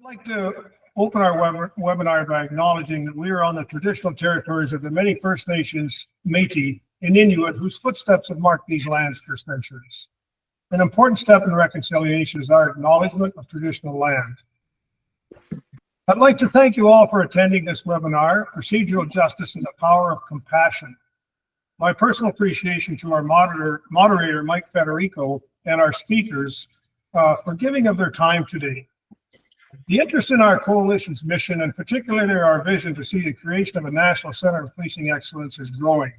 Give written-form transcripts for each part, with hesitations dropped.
I'd like to open our webinar by acknowledging that we are on the traditional territories of the many First Nations, Métis, and Inuit whose footsteps have marked these lands for centuries. An important step in reconciliation is our acknowledgement of traditional land. I'd like to thank you all for attending this webinar, Procedural Justice and the Power of Compassion. My personal appreciation to our moderator, Mike Federico, and our speakers for giving of their time today. The interest in our coalition's mission, and particularly our vision to see the creation of a National Center of Policing Excellence, is growing.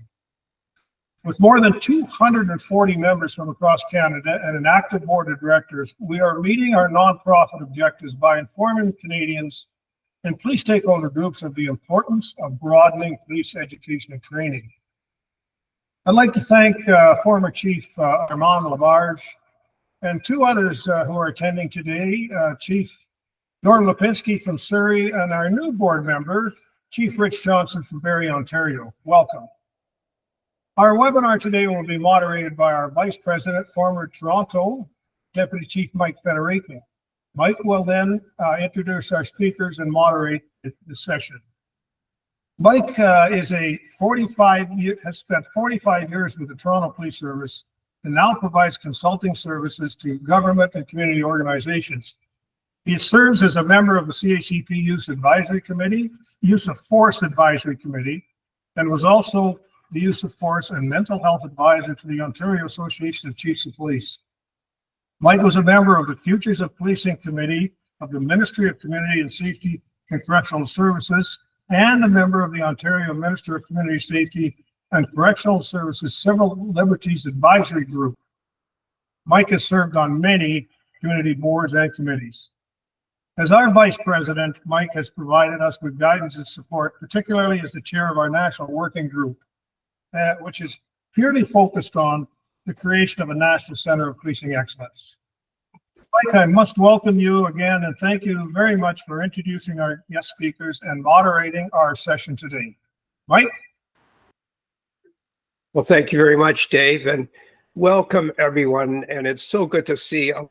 With more than 240 members from across Canada and an active board of directors, we are meeting our nonprofit objectives by informing Canadians and police stakeholder groups of the importance of broadening police education and training. I'd like to thank former Chief Armand Labarge and two others who are attending today, Chief Norm Lipinski from Surrey and our new board member, Chief Rich Johnson from Barrie, Ontario. Welcome. Our webinar today will be moderated by our Vice President, former Toronto Deputy Chief Mike Federico. Mike will then introduce our speakers and moderate the session. Mike has spent 45 years with the Toronto Police Service and now provides consulting services to government and community organizations. He serves as a member of the C-CPR Use Advisory Committee, Use of Force Advisory Committee, and was also the Use of Force and Mental Health Advisor to the Ontario Association of Chiefs of Police. Mike was a member of the Futures of Policing Committee of the Ministry of Community and Safety and Correctional Services, and a member of the Ontario Minister of Community Safety and Correctional Services Civil Liberties Advisory Group. Mike has served on many community boards and committees. As our Vice President, Mike has provided us with guidance and support, particularly as the chair of our National Working Group, which is purely focused on the creation of a National Center of Policing Excellence. Mike, I must welcome you again and thank you very much for introducing our guest speakers and moderating our session today. Mike? Well, thank you very much, Dave, and welcome everyone. And it's so good to see our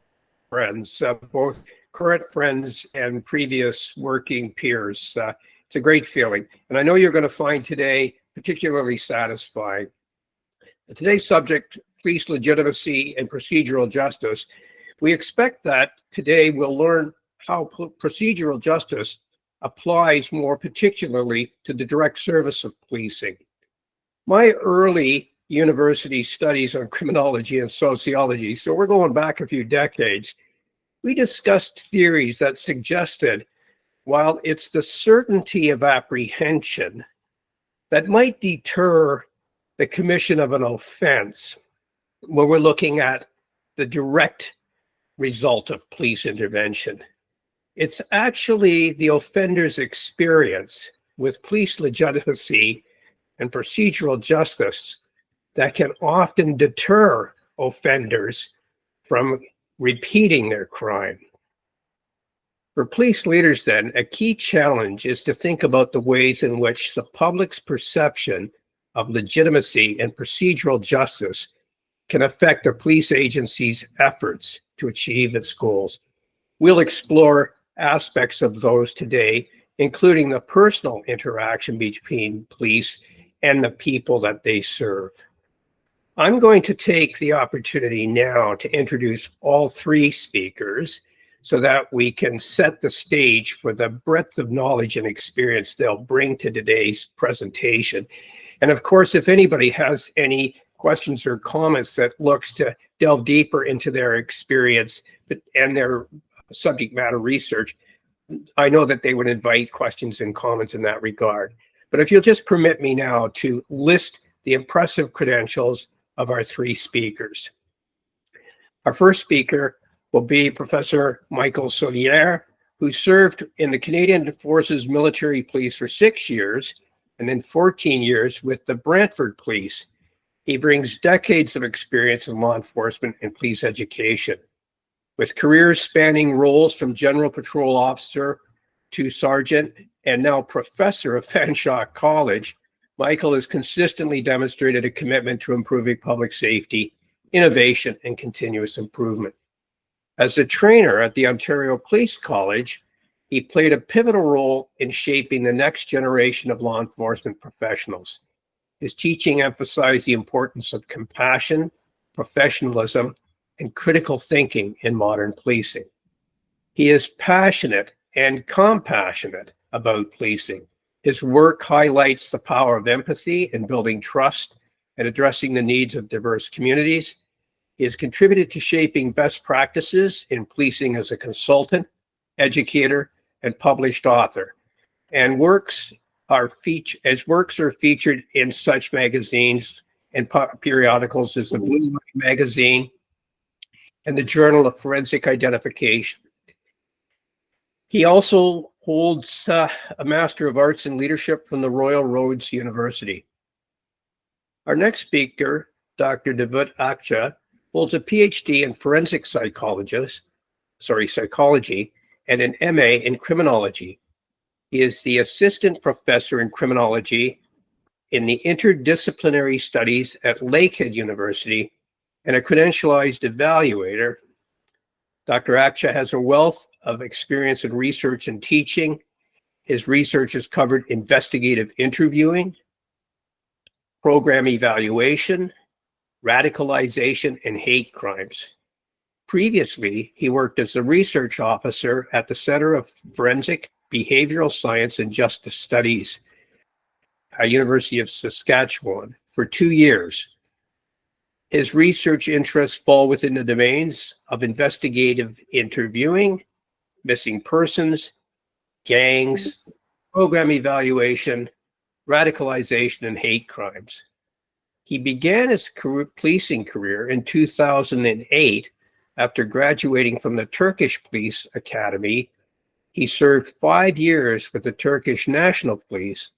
friends, both current friends and previous working peers. It's a great feeling. And I know you're going to find today particularly satisfying. Today's subject, police legitimacy and procedural justice. We expect that today we'll learn how procedural justice applies more particularly to the direct service of policing. My early university studies on criminology and sociology, so we're going back a few decades, we discussed theories that suggested while it's the certainty of apprehension that might deter the commission of an offense when we're looking at the direct result of police intervention, it's actually the offender's experience with police legitimacy and procedural justice that can often deter offenders from repeating their crime. For police leaders, then, a key challenge is to think about the ways in which the public's perception of legitimacy and procedural justice can affect a police agency's efforts to achieve its goals. We'll explore aspects of those today, including the personal interaction between police and the people that they serve. I'm going to take the opportunity now to introduce all three speakers so that we can set the stage for the breadth of knowledge and experience they'll bring to today's presentation. And of course, if anybody has any questions or comments that looks to delve deeper into their experience and their subject matter research, I know that they would invite questions and comments in that regard. But if you'll just permit me now to list the impressive credentials of our three speakers. Our first speaker will be Professor Michael Souliere, who served in the Canadian Forces Military Police for 6 years and then 14 years with the Brantford Police. He brings decades of experience in law enforcement and police education. With careers spanning roles from General Patrol Officer to Sergeant and now Professor of Fanshawe College, Michael has consistently demonstrated a commitment to improving public safety, innovation, and continuous improvement. As a trainer at the Ontario Police College, He played a pivotal role in shaping the next generation of law enforcement professionals. His teaching emphasized the importance of compassion, professionalism, and critical thinking in modern policing. He is passionate and compassionate about policing. His work highlights the power of empathy in building trust and addressing the needs of diverse communities. He has contributed to shaping best practices in policing as a consultant, educator, and published author. And works are featured in such magazines and periodicals as the Blue Line magazine and the Journal of Forensic Identification. He also holds a Master of Arts in Leadership from the Royal Roads University. Our next speaker, Dr. Davut Akca, holds a PhD in forensic psychology and an MA in criminology. He is the assistant professor in criminology in the interdisciplinary studies at Lakehead University and a credentialized evaluator. Dr. Akca has a wealth of experience in research and teaching. His research has covered investigative interviewing, program evaluation, radicalization, and hate crimes. Previously, he worked as a research officer at the Center of Forensic Behavioral Science and Justice Studies at University of Saskatchewan for 2 years. His research interests fall within the domains of investigative interviewing, missing persons, gangs, program evaluation, radicalization, and hate crimes. He began his policing career in 2008 after graduating from the Turkish Police Academy. He served 5 years with the Turkish National Police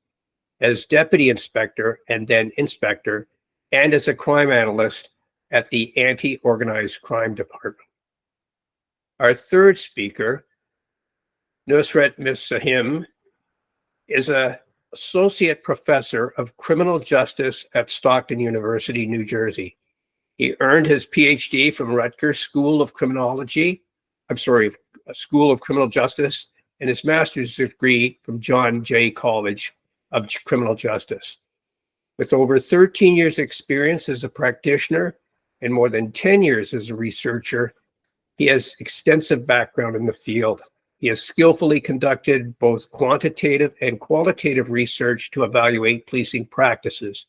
as deputy inspector and then inspector, and as a crime analyst at the Anti-Organized Crime Department. Our third speaker, Nusrat Sahin, is an associate professor of criminal justice at Stockton University, New Jersey. He earned his PhD from Rutgers School of Criminal Justice, and his master's degree from John Jay College of Criminal Justice. With over 13 years experience as a practitioner and more than 10 years as a researcher, he has extensive background in the field. He has skillfully conducted both quantitative and qualitative research to evaluate policing practices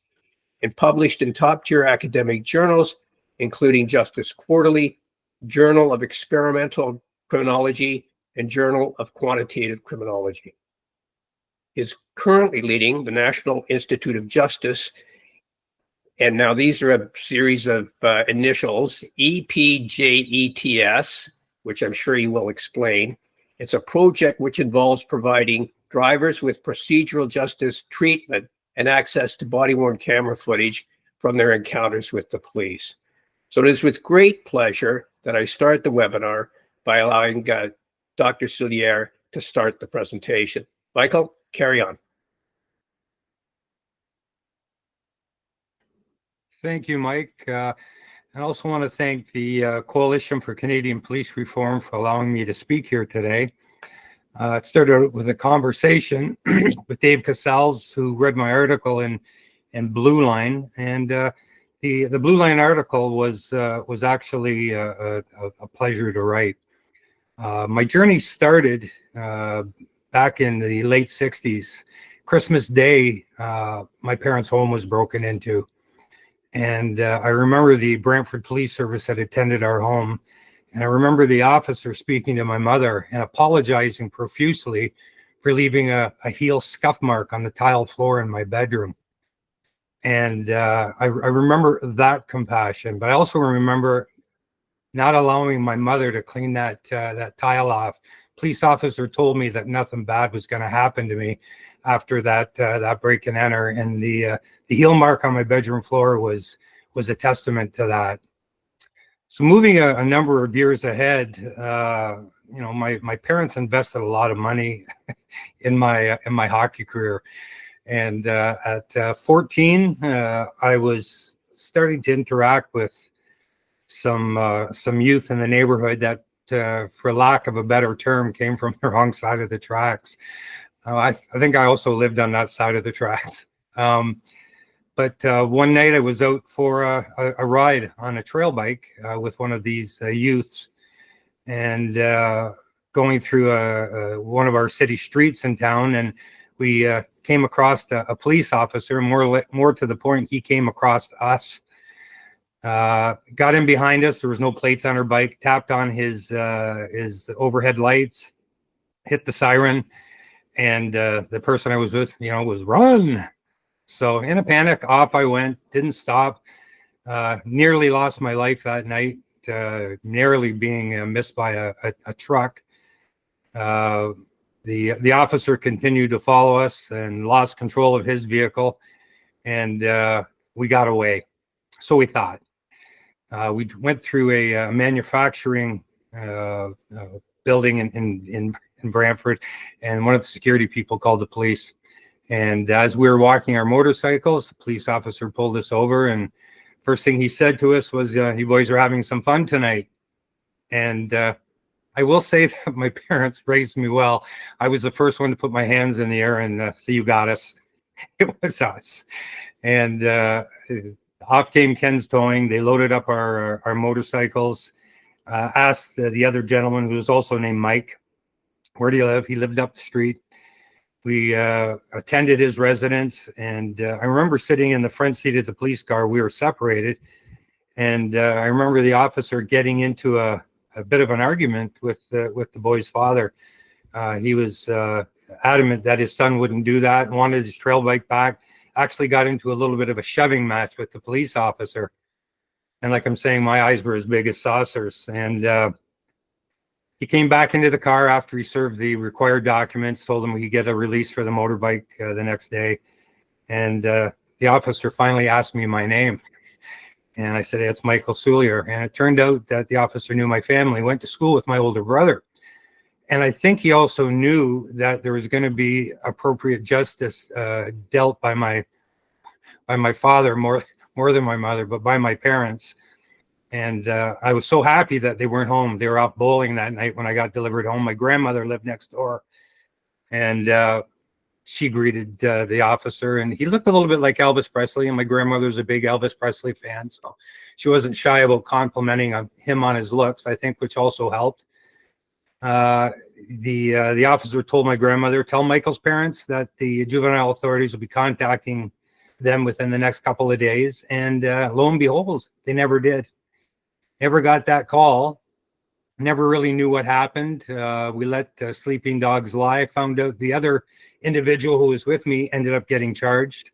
and published in top-tier academic journals, including Justice Quarterly, Journal of Experimental Criminology, and Journal of Quantitative Criminology. He is currently leading the National Institute of Justice, and now these are a series of initials, EPJETS, which I'm sure he will explain. It's a project which involves providing drivers with procedural justice treatment and access to body-worn camera footage from their encounters with the police. So it is with great pleasure that I start the webinar by allowing Dr. Souliere to start the presentation. Michael, carry on. Thank you, Mike. I also want to thank the Coalition for Canadian Police Reform for allowing me to speak here today. It started with a conversation with Dave Casals, who read my article in Blue Line, and the Blue Line article was actually a pleasure to write. My journey started back in the late 60s. Christmas Day, my parents' home was broken into. And I remember the Brantford Police Service had attended our home. And I remember the officer speaking to my mother and apologizing profusely for leaving a heel scuff mark on the tile floor in my bedroom. And I remember that compassion, but I also remember not allowing my mother to clean that tile off. Police officer told me that nothing bad was going to happen to me after that break and enter, and the heel mark on my bedroom floor was a testament to that. So moving a number of years ahead, my parents invested a lot of money in my hockey career, and at 14, I was starting to interact with some youth in the neighborhood that for lack of a better term, came from the wrong side of the tracks. I think I also lived on that side of the tracks. But one night I was out for a ride on a trail bike with one of these youths, and going through one of our city streets in town, and we came across a police officer. More to the point, he came across us. Got in behind us. There was no plates on our bike. Tapped on his overhead lights, hit the siren, and the person I was with, was run. So in a panic, off I went. Didn't stop. Nearly lost my life that night. Narrowly being missed by a truck. The officer continued to follow us and lost control of his vehicle, and we got away. So we thought. We went through a manufacturing building in Brantford, and one of the security people called the police. And as we were walking our motorcycles, the police officer pulled us over, and first thing he said to us was, "You boys are having some fun tonight." And I will say that my parents raised me well. I was the first one to put my hands in the air and say, "You got us." It was us. And off came Ken's Towing. They loaded up our motorcycles, asked the other gentleman, who was also named Mike, "Where do you live?" He lived up the street. We attended his residence, and I remember sitting in the front seat of the police car. We were separated, and I remember the officer getting into a bit of an argument with the boy's father. He was adamant that his son wouldn't do that, wanted his trail bike back, actually got into a little bit of a shoving match with the police officer. And like I'm saying, my eyes were as big as saucers. And he came back into the car after he served the required documents, told him we could get a release for the motorbike the next day. And the officer finally asked me my name. And I said, "Hey, it's Michael Souliere." And it turned out that the officer knew my family, went to school with my older brother. And I think he also knew that there was going to be appropriate justice dealt by my father, more than my mother, but by my parents. And I was so happy that they weren't home. They were off bowling that night when I got delivered home. My grandmother lived next door, and she greeted the officer, and he looked a little bit like Elvis Presley, and my grandmother was a big Elvis Presley fan, so she wasn't shy about complimenting him on his looks, I think, which also helped. The officer told my grandmother, "Tell Michael's parents that the juvenile authorities will be contacting them within the next couple of days." And lo and behold, they never did. Never got that call. Never really knew what happened. We let sleeping dogs lie. Found out the other individual who was with me ended up getting charged,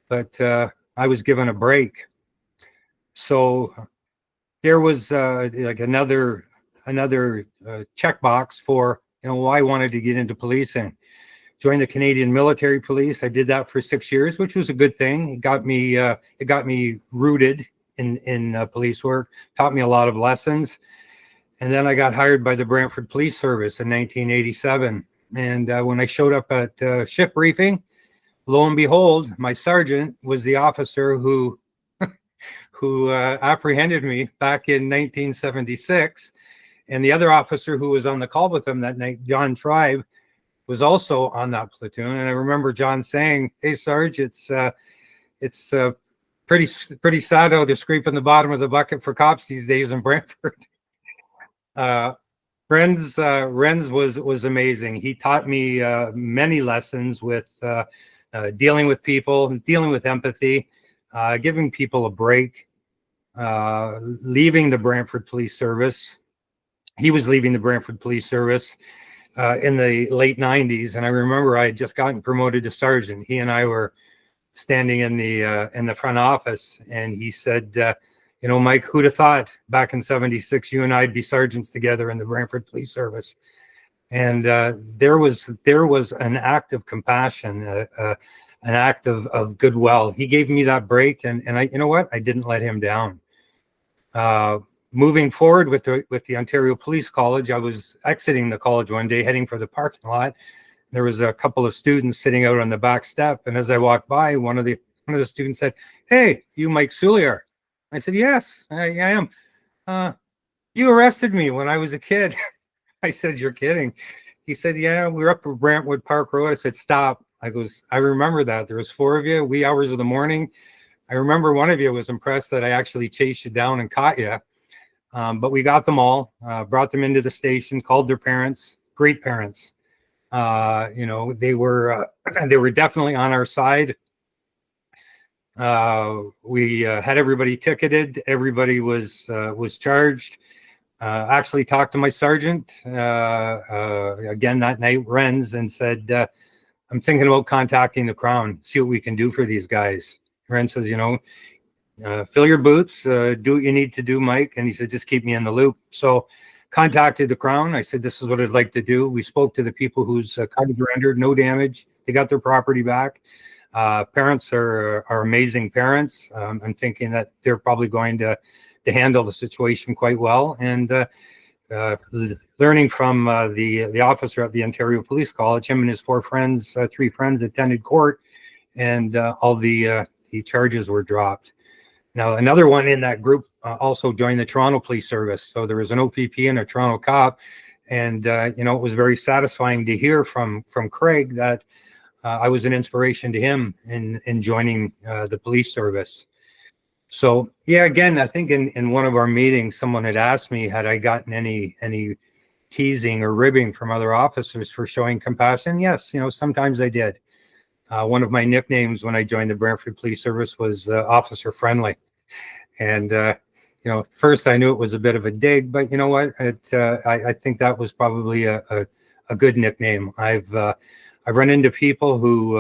but I was given a break. So there was like another checkbox for why I wanted to get into policing. Joined the Canadian Military Police. I did that for 6 years, which was a good thing. It got me rooted in police work. Taught me a lot of lessons. And then I got hired by the Brantford Police Service in 1987. And when I showed up at shift briefing, lo and behold, my sergeant was the officer who apprehended me back in 1976. And the other officer who was on the call with him that night, John Tribe, was also on that platoon. And I remember John saying, "Hey, Sarge, it's pretty sad how they're scraping the bottom of the bucket for cops these days in Brantford." Renz was amazing. He taught me many lessons with dealing with people, dealing with empathy, giving people a break, leaving the Brantford Police Service. He was leaving the Brantford Police Service in the late 90s. And I remember I had just gotten promoted to sergeant. He and I were standing in the front office, and he said, "Mike, who'd have thought back in 76 you and I'd be sergeants together in the Brantford Police Service?" And there was an act of compassion, an act of goodwill. He gave me that break, and I, I didn't let him down. Moving forward with the Ontario Police College, I was exiting the college one day, heading for the parking lot. There was a couple of students sitting out on the back step, and as I walked by, one of the students said, "Hey, you Mike Souliere?" I said, "Yes, I am. You arrested me when I was a kid. I said, you're kidding. He said, yeah, we were up at Brantwood Park Road. I said, stop. I remember that. There was 4 of you, wee hours of the morning. I remember one of you was impressed that I actually chased you down and caught you. But we got them all, brought them into the station, called their parents, great parents. They were definitely on our side. We had everybody ticketed. Everybody was charged. Actually talked to my sergeant again that night, Renz, and said, I'm thinking about contacting the Crown, see what we can do for these guys. Renz says, fill your boots, do what you need to do, Mike. And he said, just keep me in the loop. So contacted the Crown. I said, this is what I'd like to do. We spoke to the people whose cars were rendered, no damage. They got their property back. Parents are amazing parents. I'm thinking that they're probably going to handle the situation quite well. And learning from the officer at the Ontario Police College, him and his 3 friends attended court, and all the charges were dropped. Now, another one in that group also joined the Toronto Police Service. So there was an OPP and a Toronto cop. And, it was very satisfying to hear from Craig that I was an inspiration to him in joining the police service. So, yeah, again, I think in one of our meetings, someone had asked me, had I gotten any teasing or ribbing from other officers for showing compassion? Yes, sometimes I did. One of my nicknames when I joined the Brantford Police Service was Officer Friendly. And, first I knew it was a bit of a dig, but you know what? I think that was probably a good nickname. I've run into people who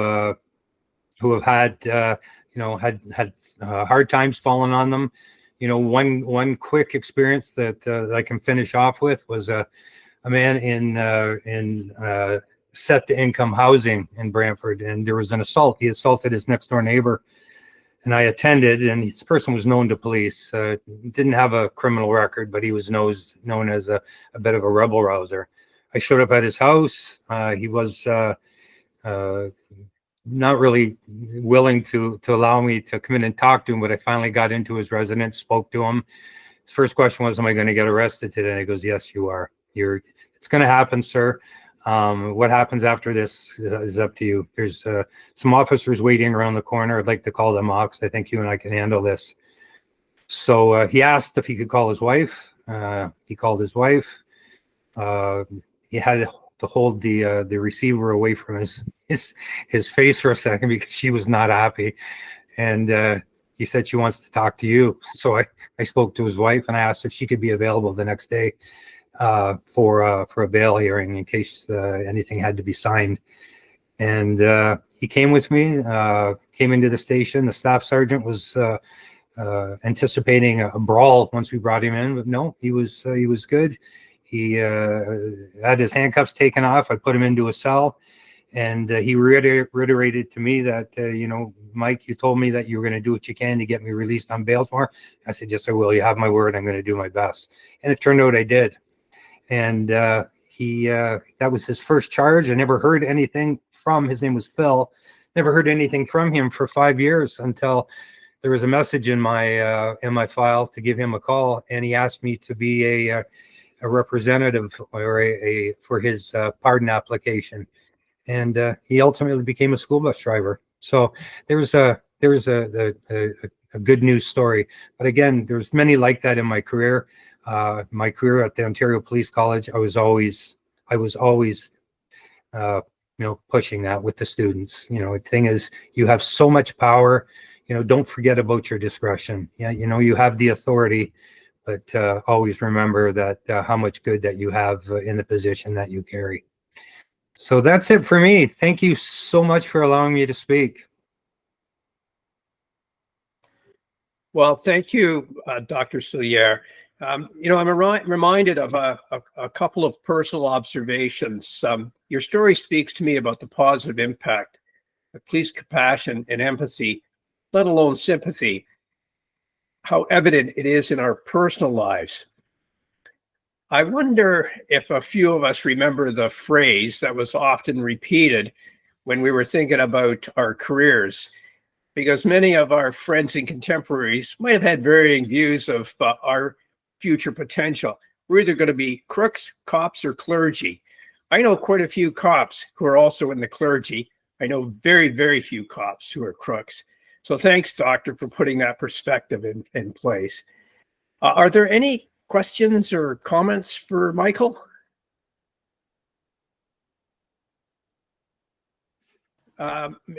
have had, had hard times falling on them. One quick experience that I can finish off with was a man in set to income housing in Brantford, and there was an assault. He assaulted his next door neighbor, and I attended, and this person was known to police. Didn't have a criminal record, but he was known as a bit of a rebel rouser. I showed up at his house. He was not really willing to allow me to come in and talk to him, but I finally got into his residence, spoke to him. His first question was, am I going to get arrested today? And he goes, yes, you are. It's going to happen, sir. What happens after this is up to you. There's some officers waiting around the corner. I'd like to call them off because I think you and I can handle this. So he asked if he could call his wife. He called his wife. He had to hold the receiver away from his face for a second because she was not happy. And he said she wants to talk to you. So I spoke to his wife and I asked if she could be available the next day for a bail hearing in case anything had to be signed. And he came with me, came into the station. The staff sergeant was anticipating a brawl once we brought him in, but no, he was good. He had his handcuffs taken off. I put him into a cell, and he reiterated to me that, Mike, you told me that you were going to do what you can to get me released on bail tomorrow. I said, yes, I will. You have my word. I'm going to do my best. And it turned out I did. And that was his first charge. I never heard anything from, his name was Phil. Never heard anything from him for 5 years until there was a message in my file to give him a call. And he asked me to be a representative or for his pardon application. And he ultimately became a school bus driver. So there was a good news story. But again, there's many like that in my career. My career at the Ontario Police College, I was always pushing that with the students. The thing is, you have so much power. Don't forget about your discretion. Yeah, you have the authority, but always remember that how much good that you have in the position that you carry. So that's it for me. Thank you so much for allowing me to speak. Well, thank you, Dr. Souliere. I'm reminded of a couple of personal observations. Your story speaks to me about the positive impact of police compassion and empathy, let alone sympathy, how evident it is in our personal lives. I wonder if a few of us remember the phrase that was often repeated when we were thinking about our careers, because many of our friends and contemporaries might have had varying views of our future potential. we're either going to be crooks, cops, or clergy. I know quite a few cops who are also in the clergy. I know very, very few cops who are crooks. So thanks, Doctor, for putting that perspective in place. Are there any questions or comments for Michael?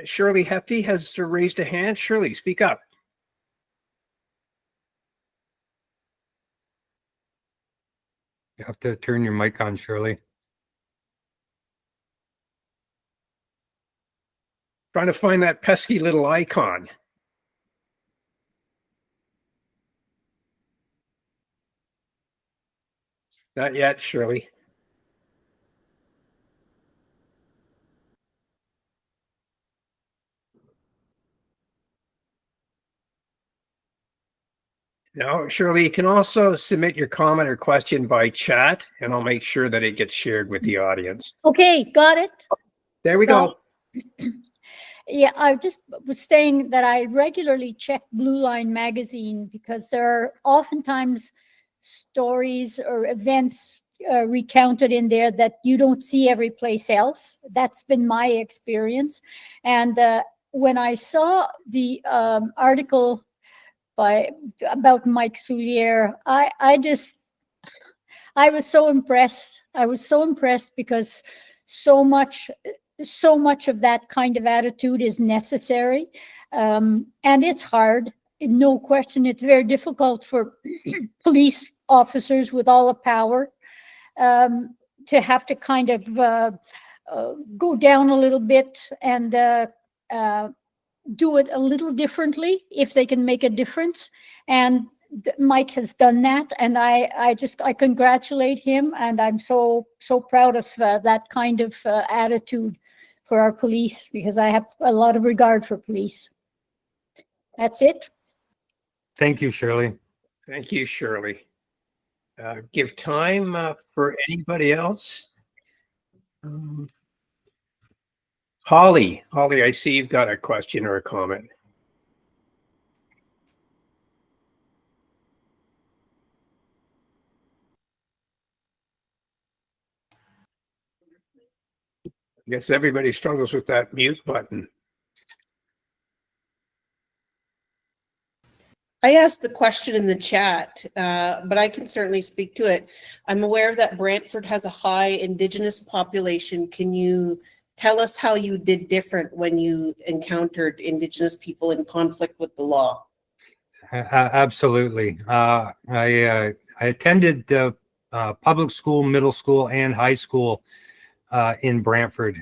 Shirley Hefty has raised a hand. Shirley, speak up. You have to turn your mic on, Shirley. Trying to find that pesky little icon. Not yet, Shirley. Now, Shirley, you can also submit your comment or question by chat, and I'll make sure that it gets shared with the audience. Okay, got it. There we go. Yeah, I just was saying that I regularly check Blue Line magazine because there are oftentimes stories or events recounted in there that you don't see every place else. That's been my experience. And when I saw the article about Mike Souliere, I was so impressed. I was so impressed because so much of that kind of attitude is necessary. And it's hard, no question. It's very difficult for police officers with all the power to have to kind of go down a little bit and do it a little differently if they can make a difference. And Mike has done that, and I congratulate him, and I'm so proud of that kind of attitude for our police, because I have a lot of regard for police. That's it. Thank you, Shirley. Thank you, Shirley. Give time for anybody else. Holly, I see you've got a question or a comment. I guess everybody struggles with that mute button. I asked the question in the chat, but I can certainly speak to it. I'm aware that Brantford has a high Indigenous population. Can you tell us how you did different when you encountered Indigenous people in conflict with the law? Absolutely. I attended public school, middle school, and high school in Brantford.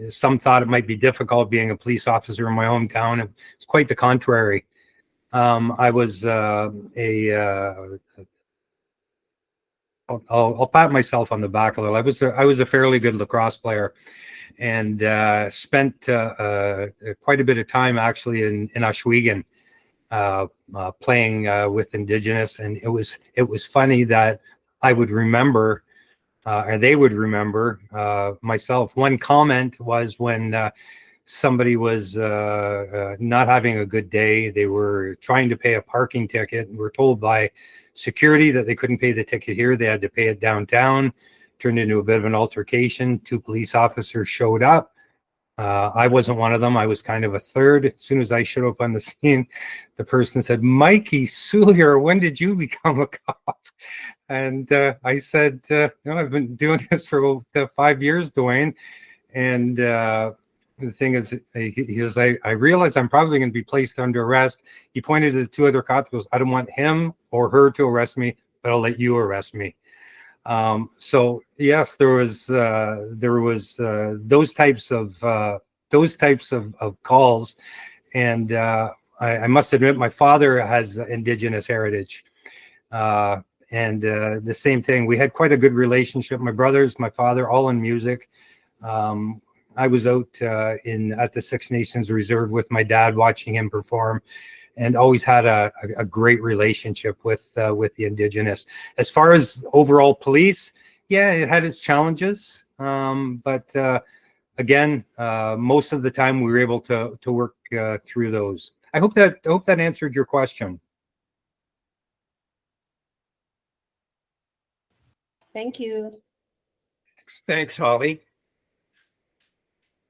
Some thought it might be difficult being a police officer in my hometown. It's quite the contrary. I was I'll pat myself on the back a little. I was a fairly good lacrosse player, and spent quite a bit of time actually in Ohsweken playing with Indigenous, and it was funny that I would remember. And they would remember myself. One comment was when somebody was not having a good day. They were trying to pay a parking ticket and were told by security that they couldn't pay the ticket here. They had to pay it downtown. Turned into a bit of an altercation. 2 police officers showed up. I wasn't one of them. I was kind of a third. As soon as I showed up on the scene, the person said, "Mikey Souliere, when did you become a cop?" And I said, I've been doing this for 5 years, Dwayne. And the thing is, he goes, I realize I'm probably going to be placed under arrest. He pointed to the 2 other cops, goes, "I don't want him or her to arrest me, but I'll let you arrest me." So yes, there was those types of calls. And I must admit, my father has Indigenous heritage. And the same thing, we had quite a good relationship. My brothers, my father, all in music. I was out at the Six Nations Reserve with my dad, watching him perform, and always had a great relationship with the Indigenous. As far as overall police, yeah, it had its challenges, but again, most of the time we were able to work through those. I hope that answered your question. Thank you. Thanks, Holly.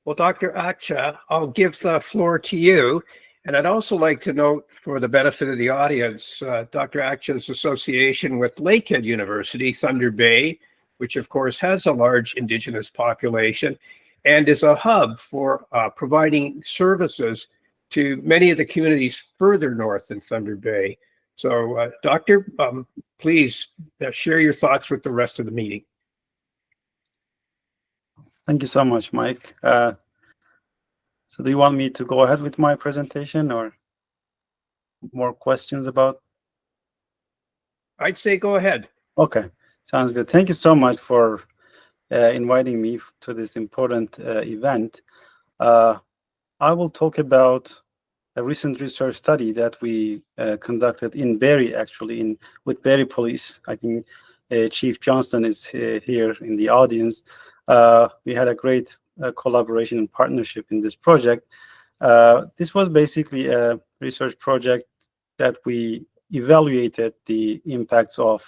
Well, Dr. Akca, I'll give the floor to you. And I'd also like to note, for the benefit of the audience, Dr. Akca's association with Lakehead University, Thunder Bay, which of course has a large Indigenous population and is a hub for providing services to many of the communities further north in Thunder Bay. So, Doctor, please share your thoughts with the rest of the meeting. Thank you so much, Mike. So do you want me to go ahead with my presentation or more questions about? I'd say go ahead. Okay, sounds good. Thank you so much for inviting me to this important event. I will talk about a recent research study that we conducted in Barrie, actually, with Barrie Police. I think Chief Johnston is here in the audience. We had a great collaboration and partnership in this project. This was basically a research project that we evaluated the impacts of,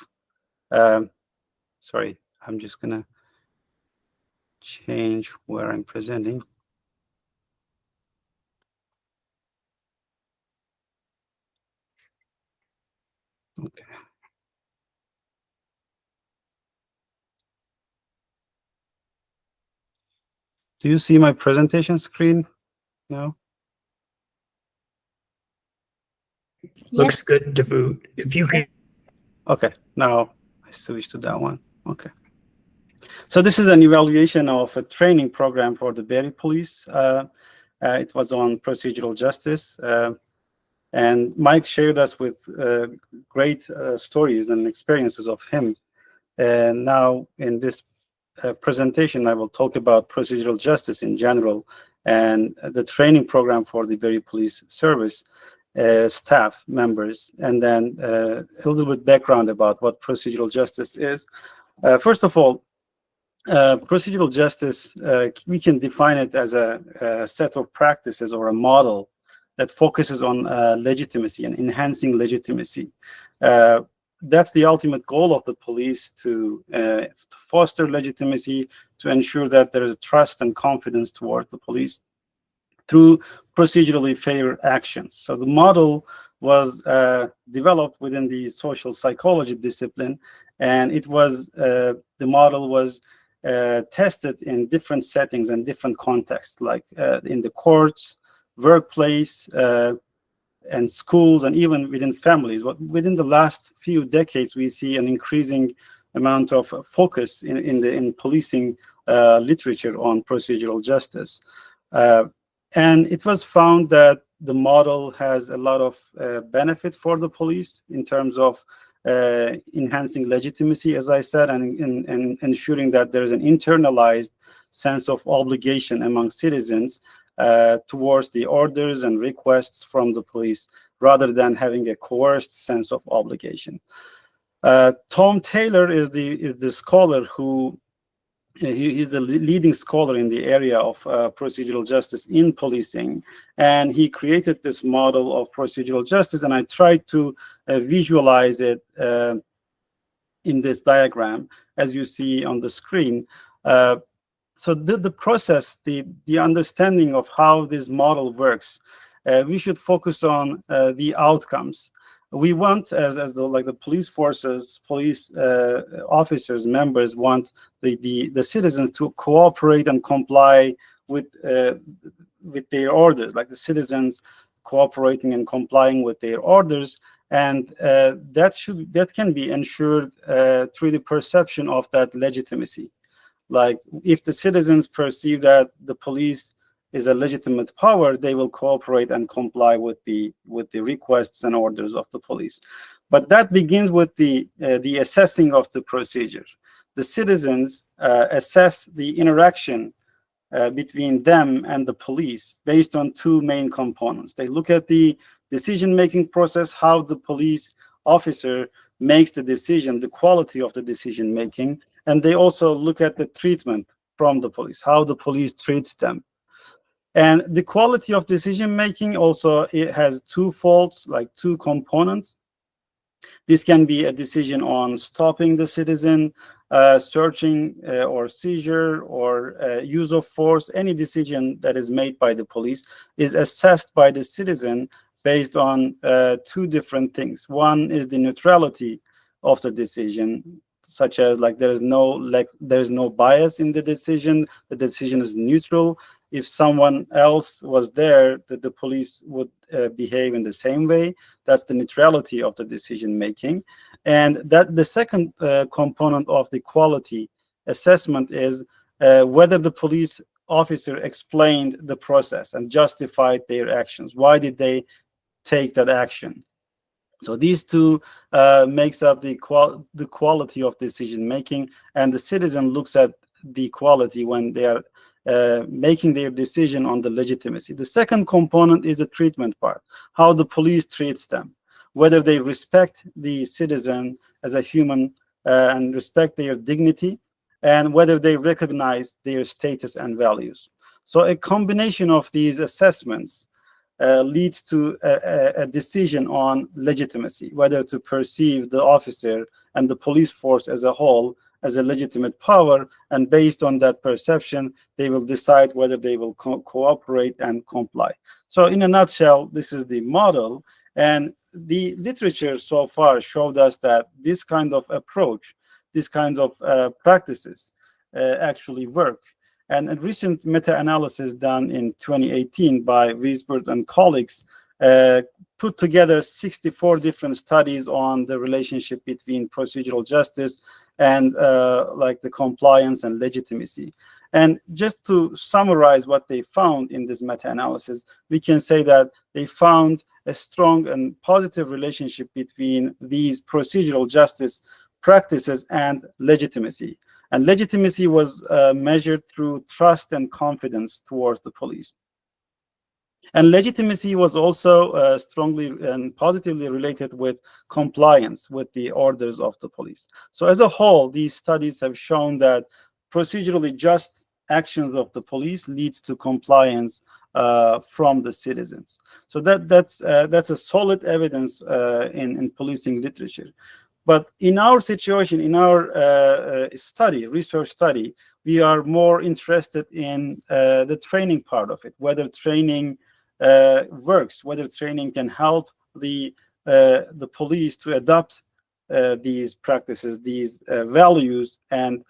sorry, I'm just gonna change where I'm presenting. Okay. Do you see my presentation screen now? Looks Yes. good, Davut. If you can. Okay, now I switch to that one. Okay. So this is an evaluation of a training program for the Barrie Police. It was on procedural justice. And Mike shared us with great stories and experiences of him. And now in this presentation, I will talk about procedural justice in general and the training program for the Barrie Police Service staff members, and then a little bit background about what procedural justice is. First of all, procedural justice, we can define it as a set of practices or a model that focuses on legitimacy and enhancing legitimacy. That's the ultimate goal of the police, to foster legitimacy, to ensure that there is trust and confidence toward the police through procedurally fair actions. So the model was developed within the social psychology discipline, and it was the model was tested in different settings and different contexts, like in the courts, workplace, and schools, and even within families. But within the last few decades, we see an increasing amount of focus in policing literature on procedural justice. And it was found that the model has a lot of benefit for the police in terms of enhancing legitimacy, as I said, and ensuring that there is an internalized sense of obligation among citizens towards the orders and requests from the police, rather than having a coerced sense of obligation. Tom Taylor is the scholar who he's the leading scholar in the area of procedural justice in policing, and he created this model of procedural justice, and I tried to visualize it in this diagram, as you see on the screen. So the process, the understanding of how this model works, we should focus on the outcomes. We want, as the police forces, police officers, members want the citizens to cooperate and comply with their orders, like the citizens cooperating and complying with their orders, and that can be ensured through the perception of that legitimacy. Like, if the citizens perceive that the police is a legitimate power, they will cooperate and comply with the requests and orders of the police. But that begins with the assessing of the procedure. The citizens assess the interaction between them and the police based on two main components. They look at the decision-making process, how the police officer makes the decision, the quality of the decision-making, and they also look at the treatment from the police, how the police treats them. And the quality of decision making also, it has two faults, like two components. This can be a decision on stopping the citizen, searching or seizure or use of force. Any decision that is made by the police is assessed by the citizen based on two different things. One is the neutrality of the decision, such as like there is no bias in the decision. The decision is neutral. If someone else was there, the police would behave in the same way. That's the neutrality of the decision making. And that the second component of the quality assessment is whether the police officer explained the process and justified their actions. Why did they take that action? So these two makes up the quality of decision making, and the citizen looks at the quality when they are making their decision on the legitimacy. The second component is the treatment part, how the police treats them, whether they respect the citizen as a human and respect their dignity, and whether they recognize their status and values. So a combination of these assessments leads to a decision on legitimacy, whether to perceive the officer and the police force as a whole as a legitimate power, and based on that perception, they will decide whether they will cooperate and comply. So in a nutshell, this is the model, and the literature so far showed us that this kind of approach, this kind of practices actually work. And a recent meta-analysis done in 2018 by Wiesbert and colleagues put together 64 different studies on the relationship between procedural justice and like the compliance and legitimacy. And just to summarize what they found in this meta-analysis, we can say that they found a strong and positive relationship between these procedural justice practices and legitimacy. And legitimacy was measured through trust and confidence towards the police. And legitimacy was also strongly and positively related with compliance with the orders of the police. So as a whole, these studies have shown that procedurally just actions of the police leads to compliance from the citizens. So that's a solid evidence in policing literature. But in our situation, in our research study, we are more interested in the training part of it, whether training works, whether training can help the police to adopt these practices, these values, and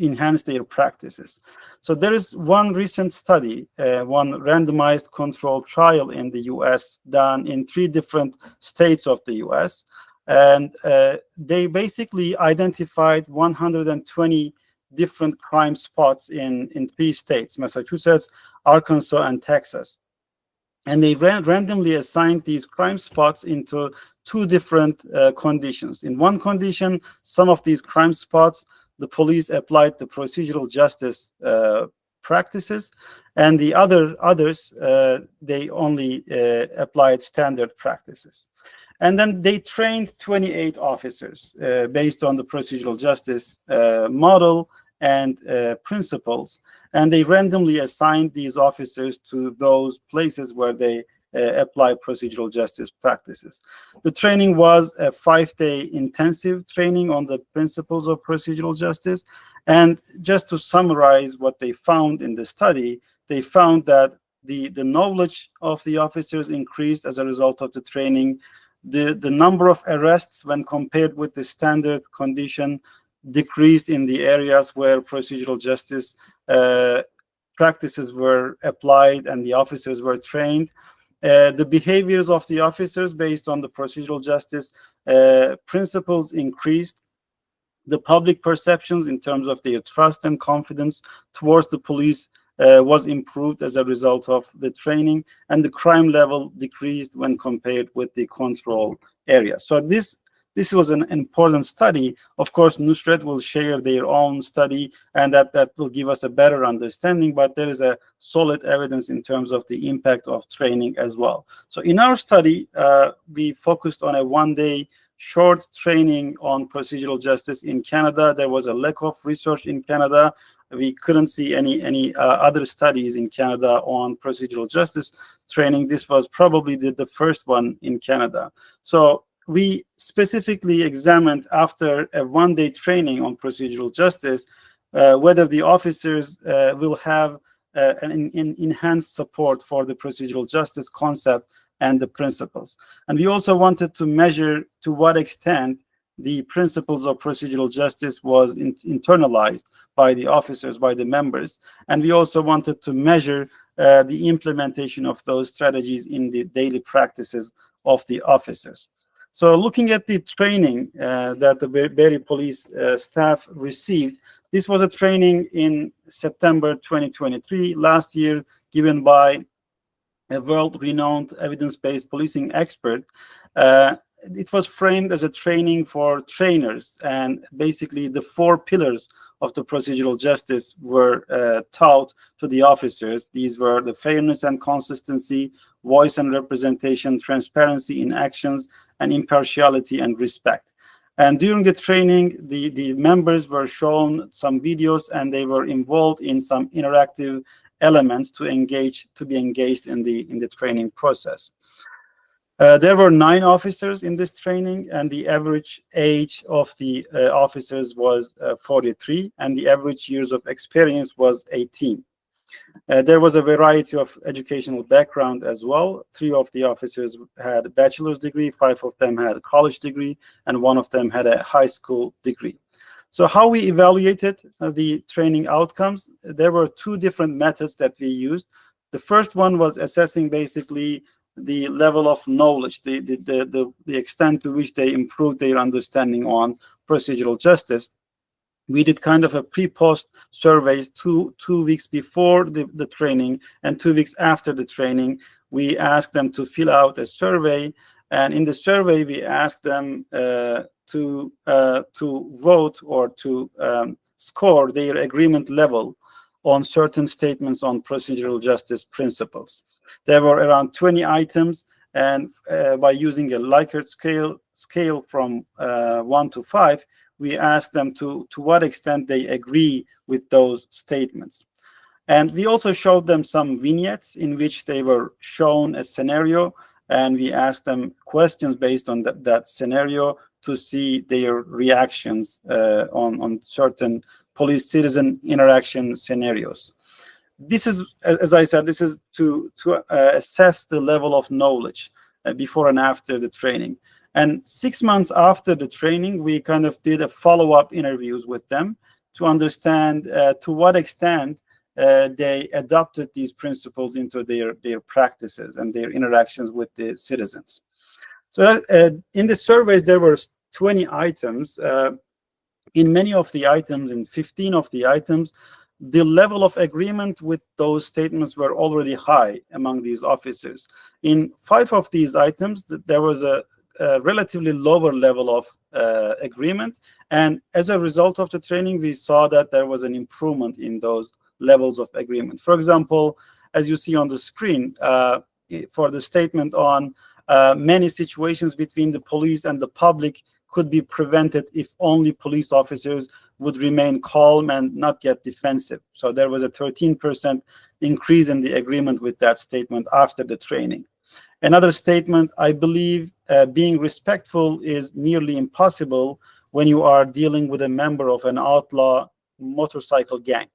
enhance their practices. So there is one recent study, one randomized controlled trial in the US done in 3 different states of the US. And they basically identified 120 different crime spots in 3 states, Massachusetts, Arkansas, and Texas. And they randomly assigned these crime spots into 2 different conditions. In one condition, some of these crime spots, the police applied the procedural justice practices, and the others, they only applied standard practices. And then they trained 28 officers based on the procedural justice model and principles. And they randomly assigned these officers to those places where they apply procedural justice practices. The training was a 5-day intensive training on the principles of procedural justice. And just to summarize what they found in the study, they found that the knowledge of the officers increased as a result of the training. The number of arrests when compared with the standard condition decreased in the areas where procedural justice practices were applied and the officers were trained. The behaviors of the officers based on the procedural justice principles increased. The public perceptions in terms of their trust and confidence towards the police was improved as a result of the training, and the crime level decreased when compared with the control area. So this was an important study. Of course, Nusret will share their own study, and that will give us a better understanding, but there is a solid evidence in terms of the impact of training as well. So in our study, we focused on a 1-day short training on procedural justice in Canada. There was a lack of research in Canada. We couldn't see any other studies in Canada on procedural justice training. This was probably the first one in Canada. So we specifically examined after a one-day training on procedural justice whether the officers will have an enhanced support for the procedural justice concept and the principles. And we also wanted to measure to what extent the principles of procedural justice was internalized by the officers, by the members. And we also wanted to measure the implementation of those strategies in the daily practices of the officers. So looking at the training that the Berry Police staff received, this was a training in September 2023, last year, given by a world-renowned evidence-based policing expert. It was framed as a training for trainers, and basically the 4 pillars of the procedural justice were taught to the officers. These were the fairness and consistency, voice and representation, transparency in actions, and impartiality and respect. And during the training, the members were shown some videos, and they were involved in some interactive elements to be engaged in the training process. There were 9 officers in this training, and the average age of the officers was 43, and the average years of experience was 18. There was a variety of educational background as well. 3 of the officers had a bachelor's degree, 5 of them had a college degree, and 1 of them had a high school degree. So how we evaluated the training outcomes, there were 2 different methods that we used. The first one was assessing basically the level of knowledge, the extent to which they improved their understanding on procedural justice. We did kind of a pre-post surveys 2 weeks before the training and 2 weeks after the training. We asked them to fill out a survey, and in the survey we asked them to vote or to score their agreement level on certain statements on procedural justice principles. There were around 20 items, and by using a Likert scale from 1 to 5, we asked them to what extent they agree with those statements. And we also showed them some vignettes in which they were shown a scenario, and we asked them questions based on that scenario to see their reactions on certain police-citizen interaction scenarios. This is, as I said, this is to assess the level of knowledge before and after the training. And 6 months after the training, we kind of did a follow-up interviews with them to understand to what extent they adopted these principles into their practices and their interactions with the citizens. So in the surveys, there were 20 items. In many of the items, in 15 of the items, the level of agreement with those statements were already high among these officers. In 5 of these items, there was a relatively lower level of agreement, and as a result of the training, we saw that there was an improvement in those levels of agreement. For example, as you see on the screen, for the statement on many situations between the police and the public could be prevented if only police officers would remain calm and not get defensive. So there was a 13% increase in the agreement with that statement after the training. Another statement, I believe being respectful is nearly impossible when you are dealing with a member of an outlaw motorcycle gang.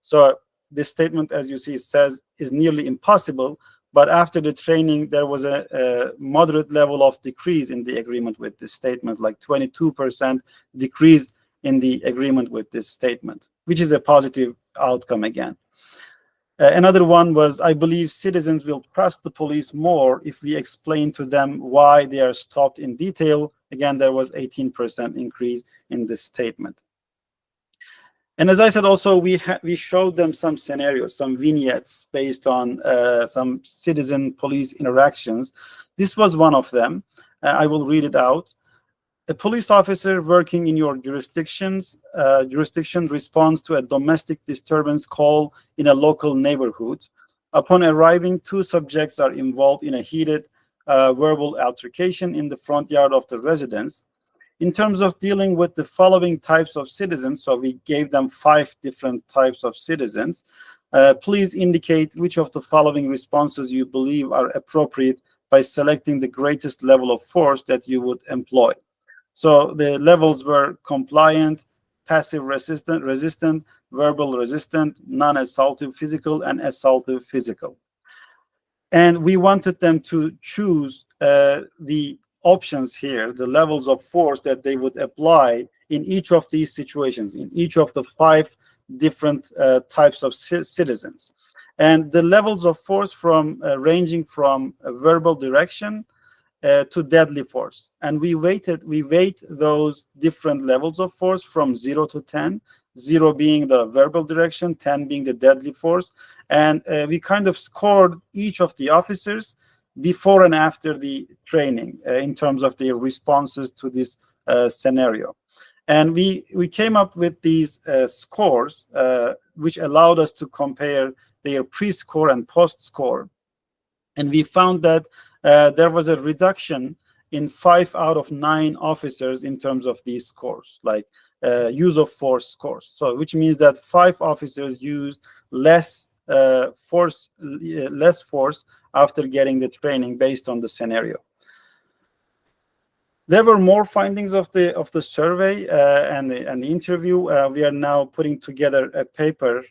So this statement, as you see, says is nearly impossible, but after the training, there was a moderate level of decrease in the agreement with this statement, like 22% decrease in the agreement with this statement, which is a positive outcome again. Another one was, I believe citizens will trust the police more if we explain to them why they are stopped in detail. Again, there was 18% increase in this statement. And as I said, also, we showed them some scenarios, some vignettes based on some citizen-police interactions. This was one of them. I will read it out. A police officer working in your jurisdiction responds to a domestic disturbance call in a local neighborhood. Upon arriving, 2 subjects are involved in a heated verbal altercation in the front yard of the residence. In terms of dealing with the following types of citizens, so we gave them 5 different types of citizens, please indicate which of the following responses you believe are appropriate by selecting the greatest level of force that you would employ. So the levels were compliant, passive resistant, verbal resistant, non-assaultive physical, and assaultive physical. And we wanted them to choose the options here, the levels of force that they would apply in each of these situations, in each of the 5 different types of citizens. And the levels of force from ranging from verbal direction to deadly force. And we weight those different levels of force from 0 to 10, 0 being the verbal direction, 10 being the deadly force. And we kind of scored each of the officers before and after the training in terms of their responses to this scenario. And we came up with these scores, which allowed us to compare their pre-score and post-score. And we found that there was a reduction in 5 out of 9 officers in terms of these scores, like use of force scores. So, which means that 5 officers used less force after getting the training based on the scenario. There were more findings of the survey and the interview. We are now putting together a paper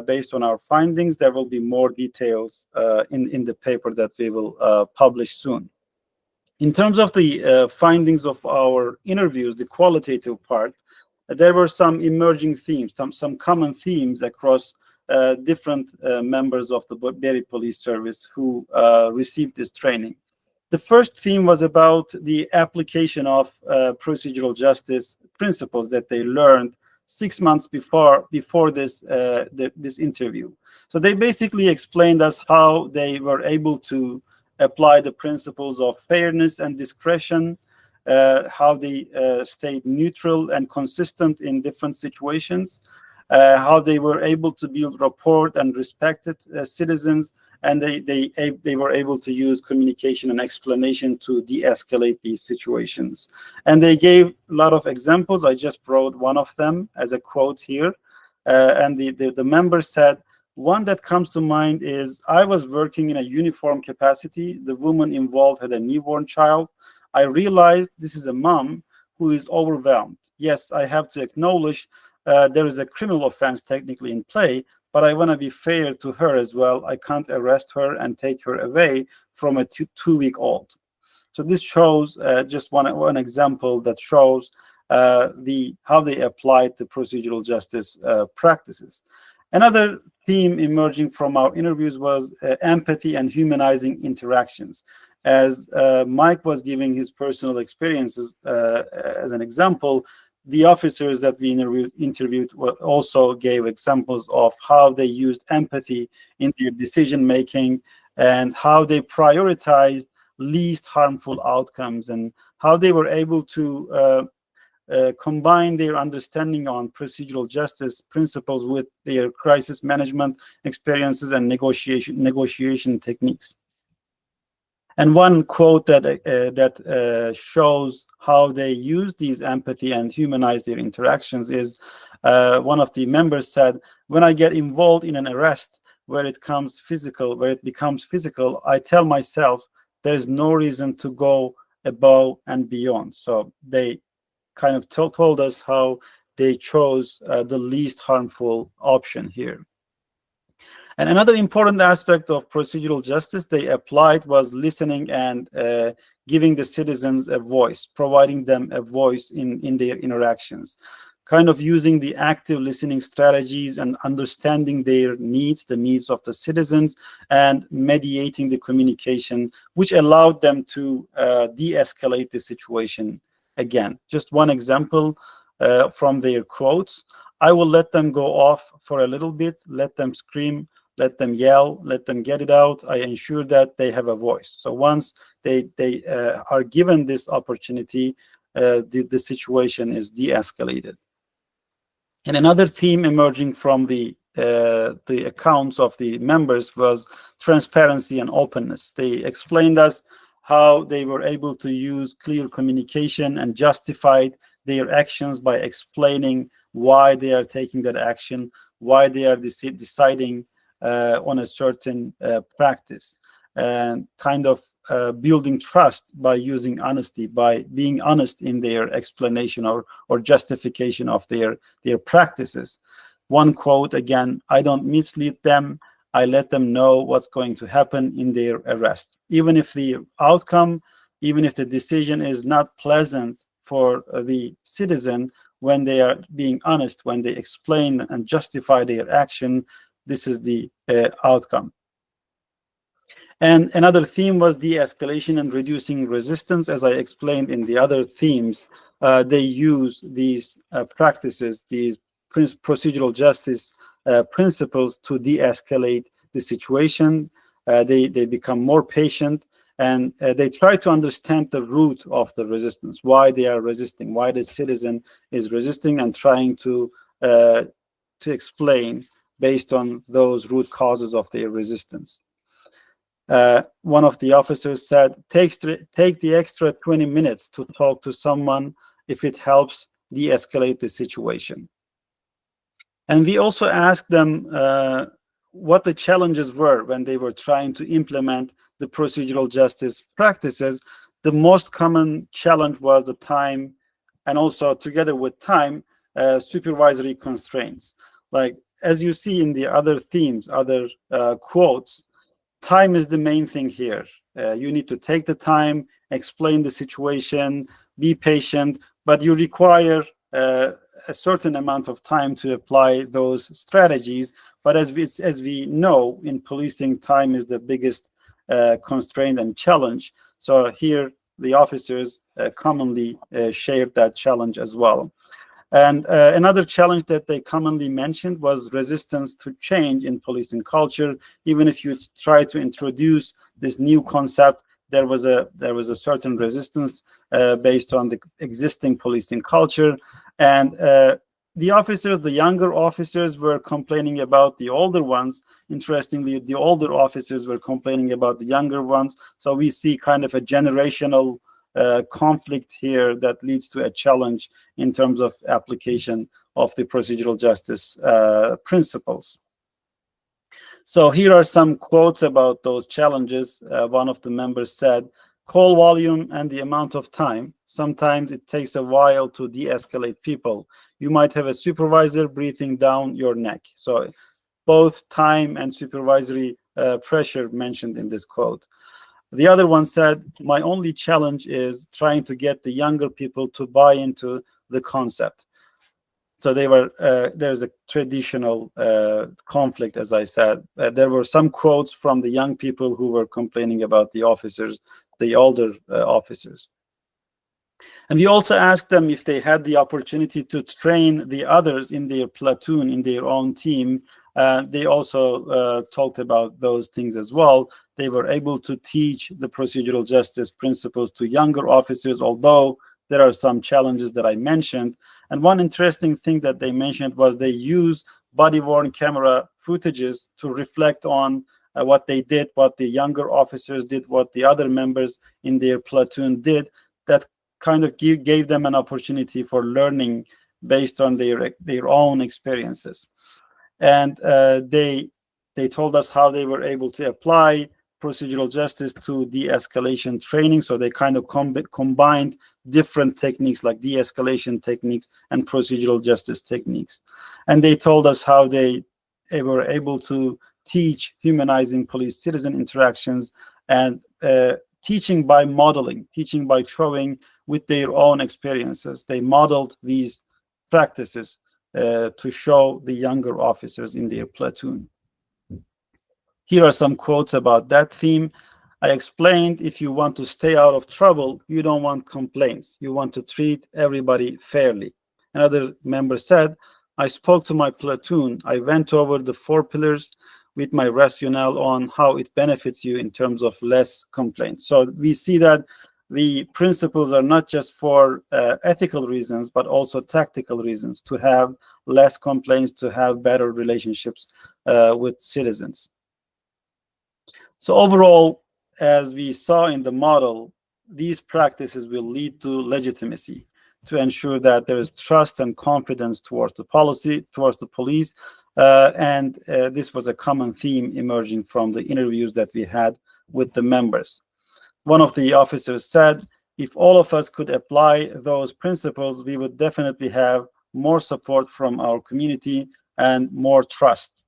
based on our findings. There will be more details in the paper that we will publish soon. In terms of the findings of our interviews, the qualitative part, there were some emerging themes, some common themes across different members of the Berry Police Service who received this training. The first theme was about the application of procedural justice principles that they learned 6 months before this interview. So they basically explained us how they were able to apply the principles of fairness and discretion, how they stayed neutral and consistent in different situations, how they were able to build rapport and respected citizens, and they were able to use communication and explanation to de-escalate these situations. And they gave a lot of examples. I just brought one of them as a quote here. And the member said, one that comes to mind is, I was working in a uniform capacity. The woman involved had a newborn child. I realized this is a mom who is overwhelmed. Yes, I have to acknowledge there is a criminal offense technically in play, but I want to be fair to her as well. I can't arrest her and take her away from a 2-week-old. So this shows just one example that shows how they applied the procedural justice practices. Another theme emerging from our interviews was empathy and humanizing interactions. As Mike was giving his personal experiences as an example, the officers that we interviewed also gave examples of how they used empathy in their decision-making and how they prioritized least harmful outcomes and how they were able to combine their understanding on procedural justice principles with their crisis management experiences and negotiation techniques. And one quote that shows how they use these empathy and humanize their interactions is one of the members said, when I get involved in an arrest where it becomes physical, I tell myself there is no reason to go above and beyond. So they kind of told us how they chose the least harmful option here. And another important aspect of procedural justice they applied was listening and giving the citizens a voice, providing them a voice in their interactions, kind of using the active listening strategies and understanding their needs, the needs of the citizens, and mediating the communication, which allowed them to de-escalate the situation. Again, just one example from their quotes. I will let them go off for a little bit, let them scream, let them yell, let them get it out. I ensure that they have a voice. So once they are given this opportunity, the situation is de-escalated. And another theme emerging from the accounts of the members was transparency and openness. They explained us how they were able to use clear communication and justified their actions by explaining why they are taking that action, why they are deciding on a certain practice, and kind of building trust by using honesty, by being honest in their explanation or justification of their practices. One quote again, "I don't mislead them. I let them know what's going to happen in their arrest. Even if the outcome, even if the decision is not pleasant for the citizen, when they are being honest, when they explain and justify their action, this is the outcome." And another theme was de-escalation and reducing resistance. As I explained in the other themes, they use these practices, these procedural justice principles to de-escalate the situation. They become more patient, and they try to understand the root of the resistance, why they are resisting, why the citizen is resisting, and trying to explain based on those root causes of their resistance. One of the officers said, take the extra 20 minutes to talk to someone if it helps de-escalate the situation. And we also asked them what the challenges were when they were trying to implement the procedural justice practices. The most common challenge was the time, and also together with time, supervisory constraints. Like, as you see in the other themes, other quotes, time is the main thing here. You need to take the time, explain the situation, be patient, but you require a certain amount of time to apply those strategies. But as we know, in policing, time is the biggest constraint and challenge. So here, the officers commonly shared that challenge as well. And another challenge that they commonly mentioned was resistance to change in policing culture. Even if you try to introduce this new concept, there was a certain resistance based on the existing policing culture. And the officers, the younger officers, were complaining about the older ones. Interestingly, the older officers were complaining about the younger ones. So we see kind of a generational conflict here that leads to a challenge in terms of application of the procedural justice principles. So here are some quotes about those challenges. One of the members said, "Call volume and the amount of time. Sometimes it takes a while to de-escalate people. You might have a supervisor breathing down your neck." So both time and supervisory pressure mentioned in this quote. The other one said, "My only challenge is trying to get the younger people to buy into the concept." So there's a traditional conflict, as I said. There were some quotes from the young people who were complaining about the officers, the older officers. And we also asked them if they had the opportunity to train the others in their platoon, in their own team. They also talked about those things as well. They were able to teach the procedural justice principles to younger officers, although there are some challenges that I mentioned. And one interesting thing that they mentioned was they use body-worn camera footages to reflect on what they did, what the younger officers did, what the other members in their platoon did. That kind of gave them an opportunity for learning based on their own experiences. And they told us how they were able to apply procedural justice to de-escalation training. So they kind of combined different techniques like de-escalation techniques and procedural justice techniques. And they told us how they were able to teach humanizing police-citizen interactions and teaching by modeling, teaching by showing with their own experiences. They modeled these practices to show the younger officers in their platoon. Here are some quotes about that theme. I explained, if you want to stay out of trouble, you don't want complaints. You want to treat everybody fairly. Another member said, I spoke to my platoon. I went over the 4 pillars with my rationale on how it benefits you in terms of less complaints. So we see that the principles are not just for ethical reasons, but also tactical reasons, to have less complaints, to have better relationships with citizens. So overall, as we saw in the model, these practices will lead to legitimacy, to ensure that there is trust and confidence towards the policy, towards the police. And this was a common theme emerging from the interviews that we had with the members. one of the officers said, if all of us could apply those principles, we would definitely have more support from our community and more trust.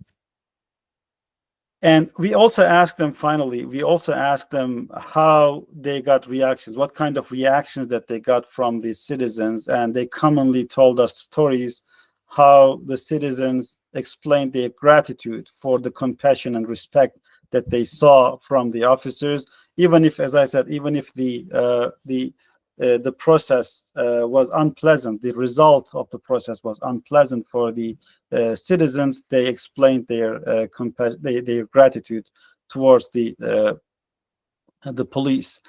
And we also asked them, finally, we also asked them how they got reactions, what kind of reactions that they got from the citizens. And they commonly told us stories how the citizens explained their gratitude for the compassion and respect that they saw from the officers, even if, as I said, even if the process was unpleasant, the result of the process was unpleasant for the citizens. They explained their gratitude towards the police.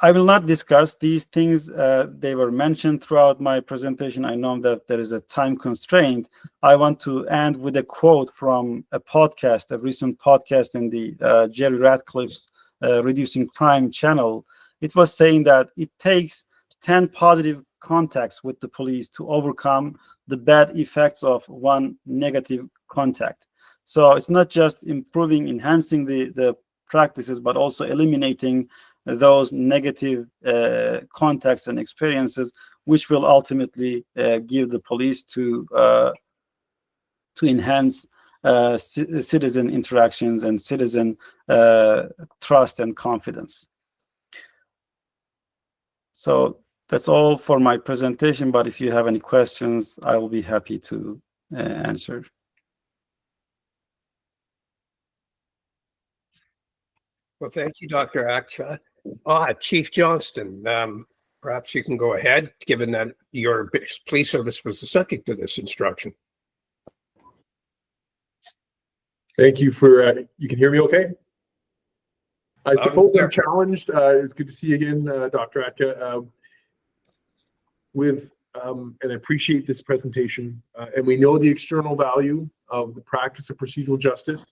I will not discuss these things. They were mentioned throughout my presentation. I know that there is a time constraint. I want to end with a quote from a podcast, a recent podcast in the Jerry Ratcliffe's Reducing Crime channel. It was saying that it takes 10 positive contacts with the police to overcome the bad effects of one negative contact. So it's not just improving, enhancing the practices, but also eliminating those negative contacts and experiences, which will ultimately give the police to enhance citizen interactions and citizen trust and confidence. So that's all for my presentation, but if you have any questions, I will be happy to answer. Well, thank you, Dr. Akca. Chief Johnston, perhaps you can go ahead, given that your police service was the subject of this instruction. Thank you for, you can hear me okay? I suppose I'm challenged. It's good to see you again, Dr. Akca. And I appreciate this presentation. And we know the external value of the practice of procedural justice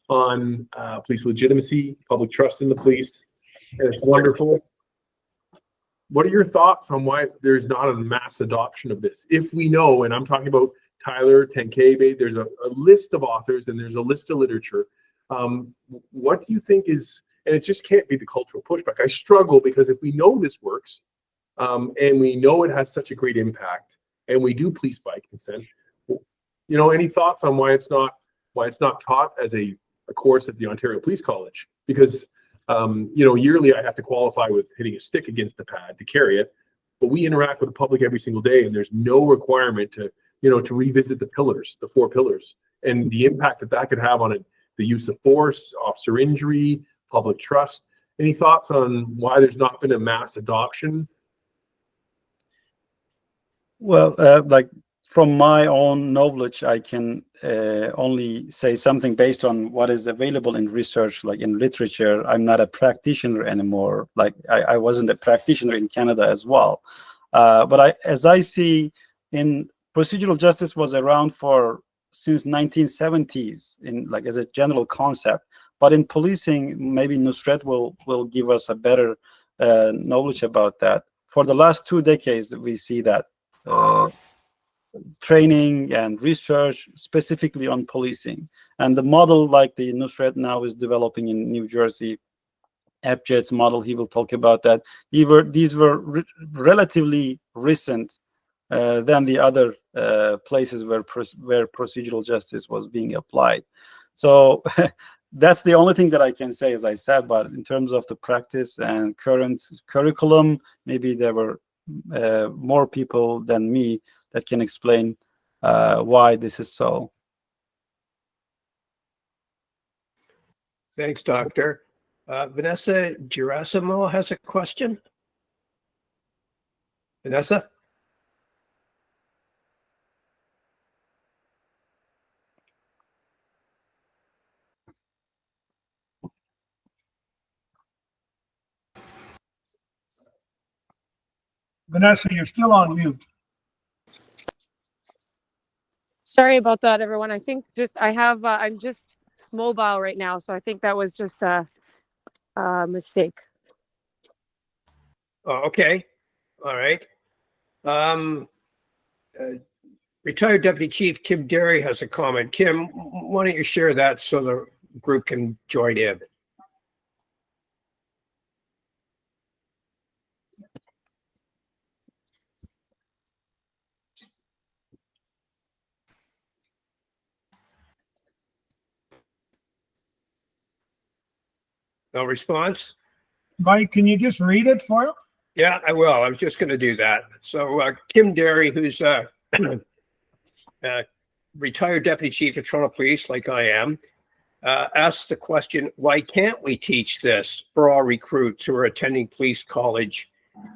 on police legitimacy, public trust in the police, and it's wonderful. What are your thoughts on why there's not a mass adoption of this? If we know, and I'm talking about Tyler, 10K, there's a list of authors and there's a list of literature. What do you think is, and it just can't be the cultural pushback. I struggle because if we know this works, and we know it has such a great impact, and we do police by consent, you know, any thoughts on why it's not taught as a course at the Ontario Police College? Because you know, yearly I have to qualify with hitting a stick against the pad to carry it, but we interact with the public every single day, and there's no requirement to, you know, to revisit the pillars, the 4 pillars, and the impact that that could have on it, the use of force, officer injury, public trust. Any thoughts on why there's not been a mass adoption? Well, like from my own knowledge, I can only say something based on what is available in research, like in literature. I'm not a practitioner anymore. Like I wasn't a practitioner in Canada as well. But as I see, in procedural justice was around since 1970s in like as a general concept. But in policing, maybe Nusret will give us a better knowledge about that. For the last 2 decades, we see that training and research specifically on policing, and the model like the Nusret now is developing in New Jersey, Abjed's model, he will talk about that. These were relatively recent than the other places where procedural justice was being applied. So that's the only thing that I can say, as I said. But in terms of the practice and current curriculum, maybe there were more people than me that can explain why this is so. Thanks, Doctor. Vanessa Gerasimo has a question. Vanessa? Vanessa, you're still on mute. Sorry about that, everyone. I think I'm just mobile right now, so I think that was just a mistake. Oh, okay. All right. Retired Deputy Chief Kim Derry has a comment. Kim, why don't you share that so the group can join in? No response? Mike, can you just read it for him? Yeah, I will. I was just going to do that. So Kim Derry, who's retired deputy chief of Toronto Police, like I am, asked the question, why can't we teach this for all recruits who are attending police college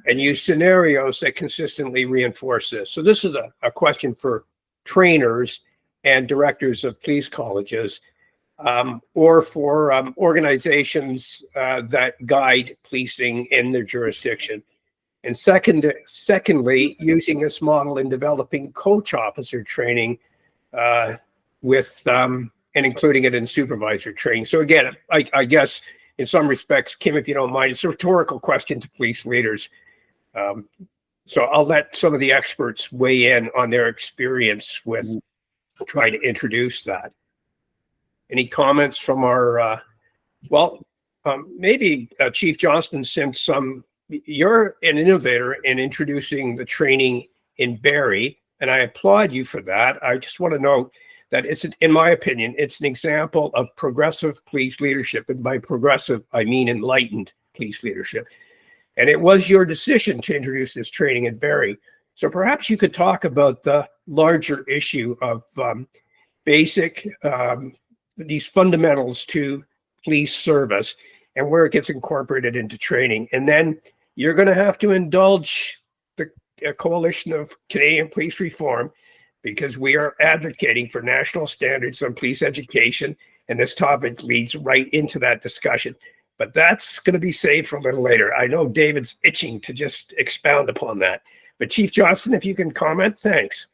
and use scenarios that consistently reinforce this? So this is a question for trainers and directors of police colleges, or for organizations that guide policing in their jurisdiction. And secondly, using this model in developing coach officer training with and including it in supervisor training. So again, I guess in some respects, Kim, if you don't mind, it's a rhetorical question to police leaders. So I'll let some of the experts weigh in on their experience with trying to introduce that. Any comments from our, maybe Chief Johnston, since you're an innovator in introducing the training in Barrie, and I applaud you for that. I just want to note that it's, in my opinion, it's an example of progressive police leadership. And by progressive, I mean enlightened police leadership. And it was your decision to introduce this training in Barrie. So perhaps you could talk about the larger issue of basic, these fundamentals to police service and where it gets incorporated into training. And then you're going to have to indulge the coalition of Canadian police reform, because we are advocating for national standards on police education, and this topic leads right into that discussion. But that's going to be saved for a little later. I know David's itching to just expound upon that. But Chief Johnston, if you can comment, thanks.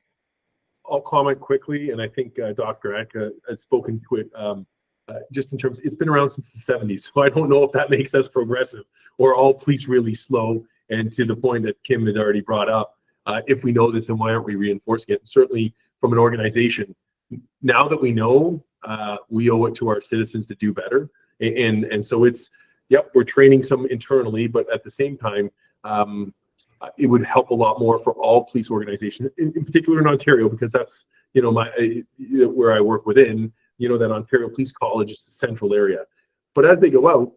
I'll comment quickly, and I think Dr. Akca has spoken to it just in terms, it's been around since the 70s, so I don't know if that makes us progressive or all police really slow, and to the point that Kim had already brought up, if we know this, then why aren't we reinforcing it? And certainly from an organization, now that we know, we owe it to our citizens to do better. And so it's, yep, we're training some internally, but at the same time, it would help a lot more for all police organizations, in particular in Ontario, because that's, where I work within, that Ontario Police College is the central area. But as they go out,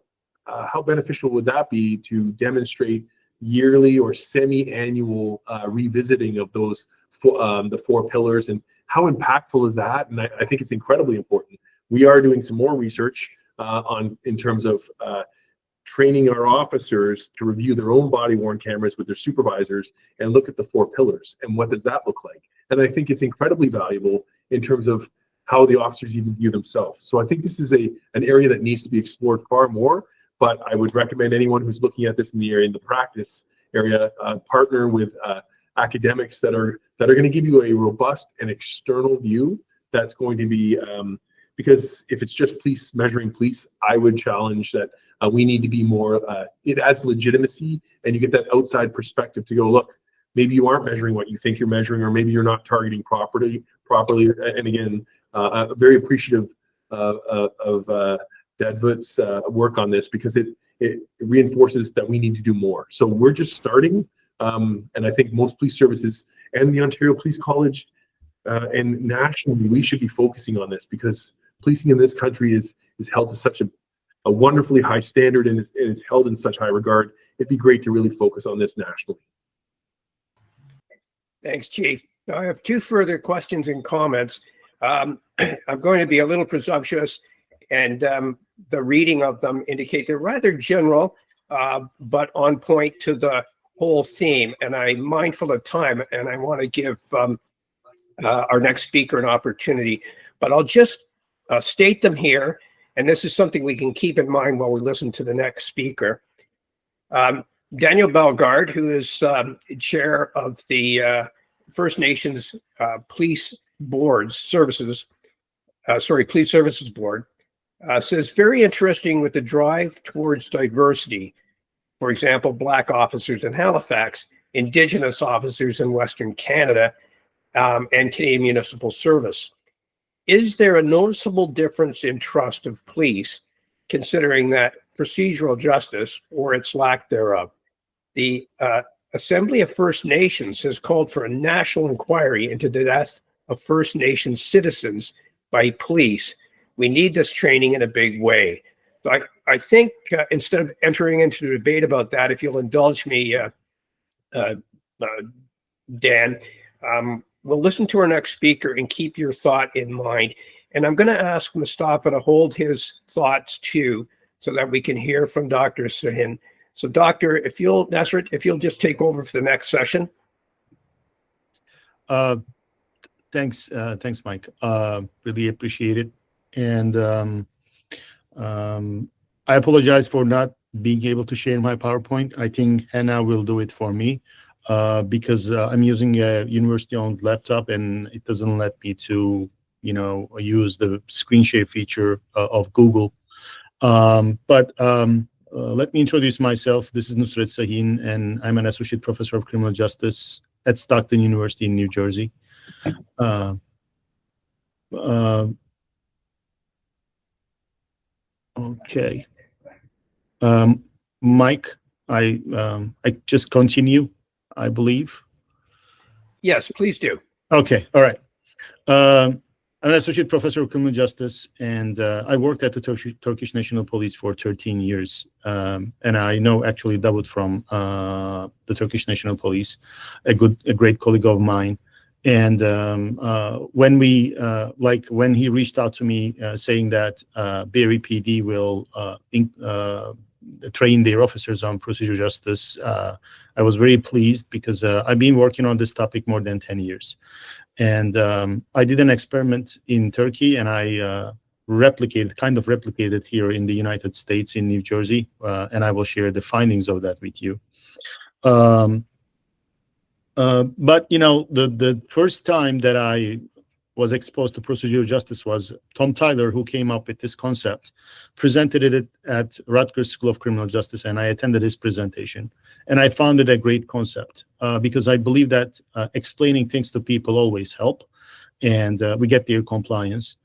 how beneficial would that be to demonstrate yearly or semi-annual revisiting of those the 4 pillars, and how impactful is that? And I think it's incredibly important. We are doing some more research in terms of training our officers to review their own body-worn cameras with their supervisors and look at the 4 pillars and what does that look like. And I think it's incredibly valuable in terms of how the officers even view themselves. So I think this is an area that needs to be explored far more. But I would recommend anyone who's looking at this in the practice area, partner with academics that are going to give you a robust and external view. That's going to be because if it's just police measuring police, I would challenge that we need to be more. It adds legitimacy, and you get that outside perspective to go, look, maybe you aren't measuring what you think you're measuring, or maybe you're not targeting properly. And again, very appreciative of Davut's work on this, because it reinforces that we need to do more. So we're just starting, and I think most police services and the Ontario Police College and nationally, we should be focusing on this, because policing in this country is held to such a wonderfully high standard, and is held in such high regard. It'd be great to really focus on this nationally. Thanks, Chief. I have 2 further questions and comments. I'm going to be a little presumptuous, and the reading of them indicate they're rather general, but on point to the whole theme. And I'm mindful of time, and I want to give our next speaker an opportunity. But I'll just state them here, and this is something we can keep in mind while we listen to the next speaker. Daniel Bellegarde, who is chair of the First Nations Police Services Board, says, very interesting with the drive towards diversity. For example, Black officers in Halifax, Indigenous officers in Western Canada, and Canadian Municipal Service. Is there a noticeable difference in trust of police, considering that procedural justice, or its lack thereof? The Assembly of First Nations has called for a national inquiry into the death of First Nations citizens by police. We need this training in a big way. So I think instead of entering into a debate about that, if you'll indulge me, Dan, we'll listen to our next speaker and keep your thought in mind. And I'm going to ask Mustafa to hold his thoughts too, so that we can hear from Dr. Sahin. So Doctor, Nasrat, if you'll just take over for the next session. Thanks, Mike. Really appreciate it. And I apologize for not being able to share my PowerPoint. I think Hannah will do it for me because I'm using a university-owned laptop and it doesn't let me to, use the screen share feature of Google. But let me introduce myself. This is Nusrat Sahin, and I'm an associate professor of criminal justice at Stockton University in New Jersey. Okay. Mike, I just continue, I believe. Yes, please do. Okay, all right. I'm an associate professor of criminal justice, and I worked at the Turkish National Police for 13 years. And I know actually Davut from the Turkish National Police, a great colleague of mine. And when he reached out to me saying that Barrie PD will train their officers on procedural justice, I was very pleased because I've been working on this topic more than 10 years. And I did an experiment in Turkey, and I replicated here in the United States in New Jersey, and I will share the findings of that with you. But the first time that I was exposed to procedural justice was Tom Tyler, who came up with this concept, presented it at Rutgers School of Criminal Justice, and I attended his presentation. And I found it a great concept because I believe that explaining things to people always help, and we get their compliance.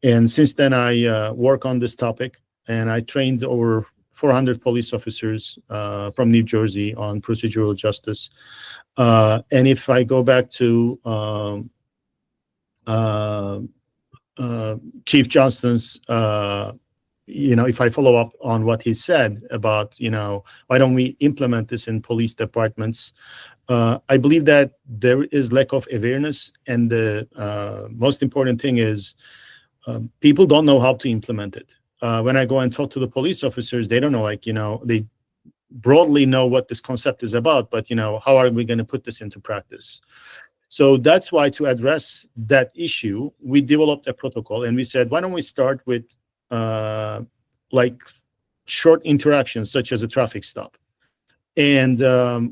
And since then, I work on this topic, and I trained over 400 police officers from New Jersey on procedural justice. And if I go back to Chief Johnston's, if I follow up on what he said about, why don't we implement this in police departments? I believe that there is lack of awareness, and the most important thing is people don't know how to implement it. When I go and talk to the police officers, they don't know, they broadly know what this concept is about, but how are we going to put this into practice? So that's why, to address that issue, we developed a protocol, and we said, why don't we start with short interactions such as a traffic stop, and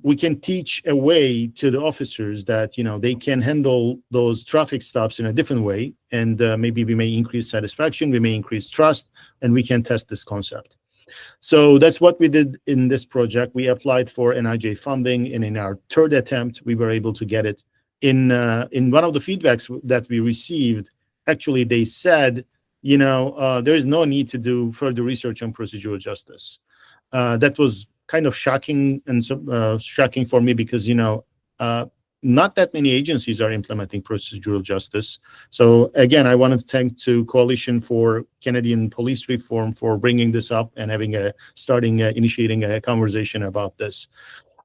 we can teach a way to the officers that they can handle those traffic stops in a different way, and maybe we may increase satisfaction, we may increase trust, and we can test this concept. So that's what we did in this project. We applied for NIJ funding, and in our third attempt, we were able to get it. In one of the feedbacks that we received, actually, they said, there is no need to do further research on procedural justice. That was kind of shocking, and shocking for me because, not that many agencies are implementing procedural justice. So again, I want to thank to Coalition for Canadian Police Reform for bringing this up and initiating a conversation about this.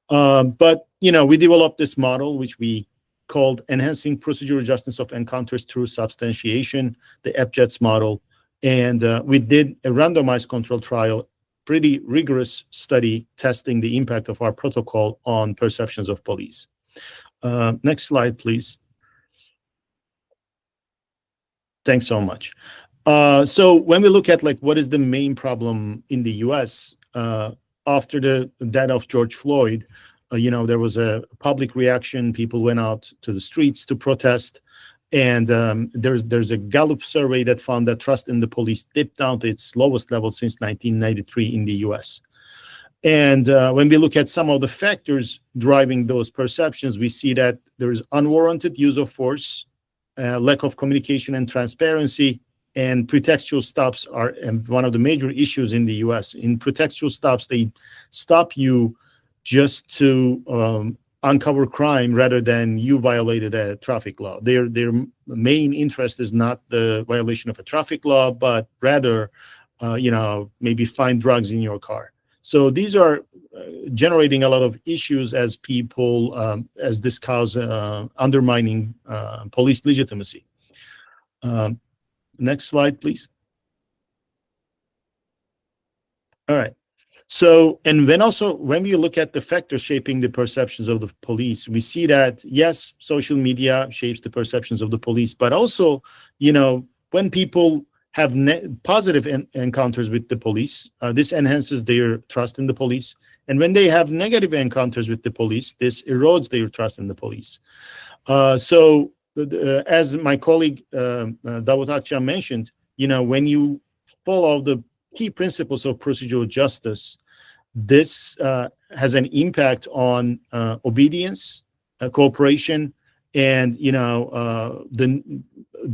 But, we developed this model, which we called Enhancing Procedural Justice of Encounters Through Substantiation, the EPJETS model. And we did a randomized control trial, pretty rigorous study testing the impact of our protocol on perceptions of police. Next slide, please. Thanks so much. So when we look at what is the main problem in the US, after the death of George Floyd, there was a public reaction. People went out to the streets to protest. And there's a Gallup survey that found that trust in the police dipped down to its lowest level since 1993 in the US. And when we look at some of the factors driving those perceptions, we see that there is unwarranted use of force, lack of communication and transparency, and pretextual stops are one of the major issues in the US. In pretextual stops, they stop you just to uncover crime rather than you violated a traffic law. Their main interest is not the violation of a traffic law, but rather maybe find drugs in your car. So these are generating a lot of issues as people, as this cause undermining police legitimacy. Next slide, please. All right. So, and when we look at the factors shaping the perceptions of the police, we see that, yes, social media shapes the perceptions of the police, but also, when people have positive encounters with the police, this enhances their trust in the police. And when they have negative encounters with the police, this erodes their trust in the police. So, as my colleague Davut Akca mentioned, when you follow the key principles of procedural justice, this has an impact on obedience, cooperation, and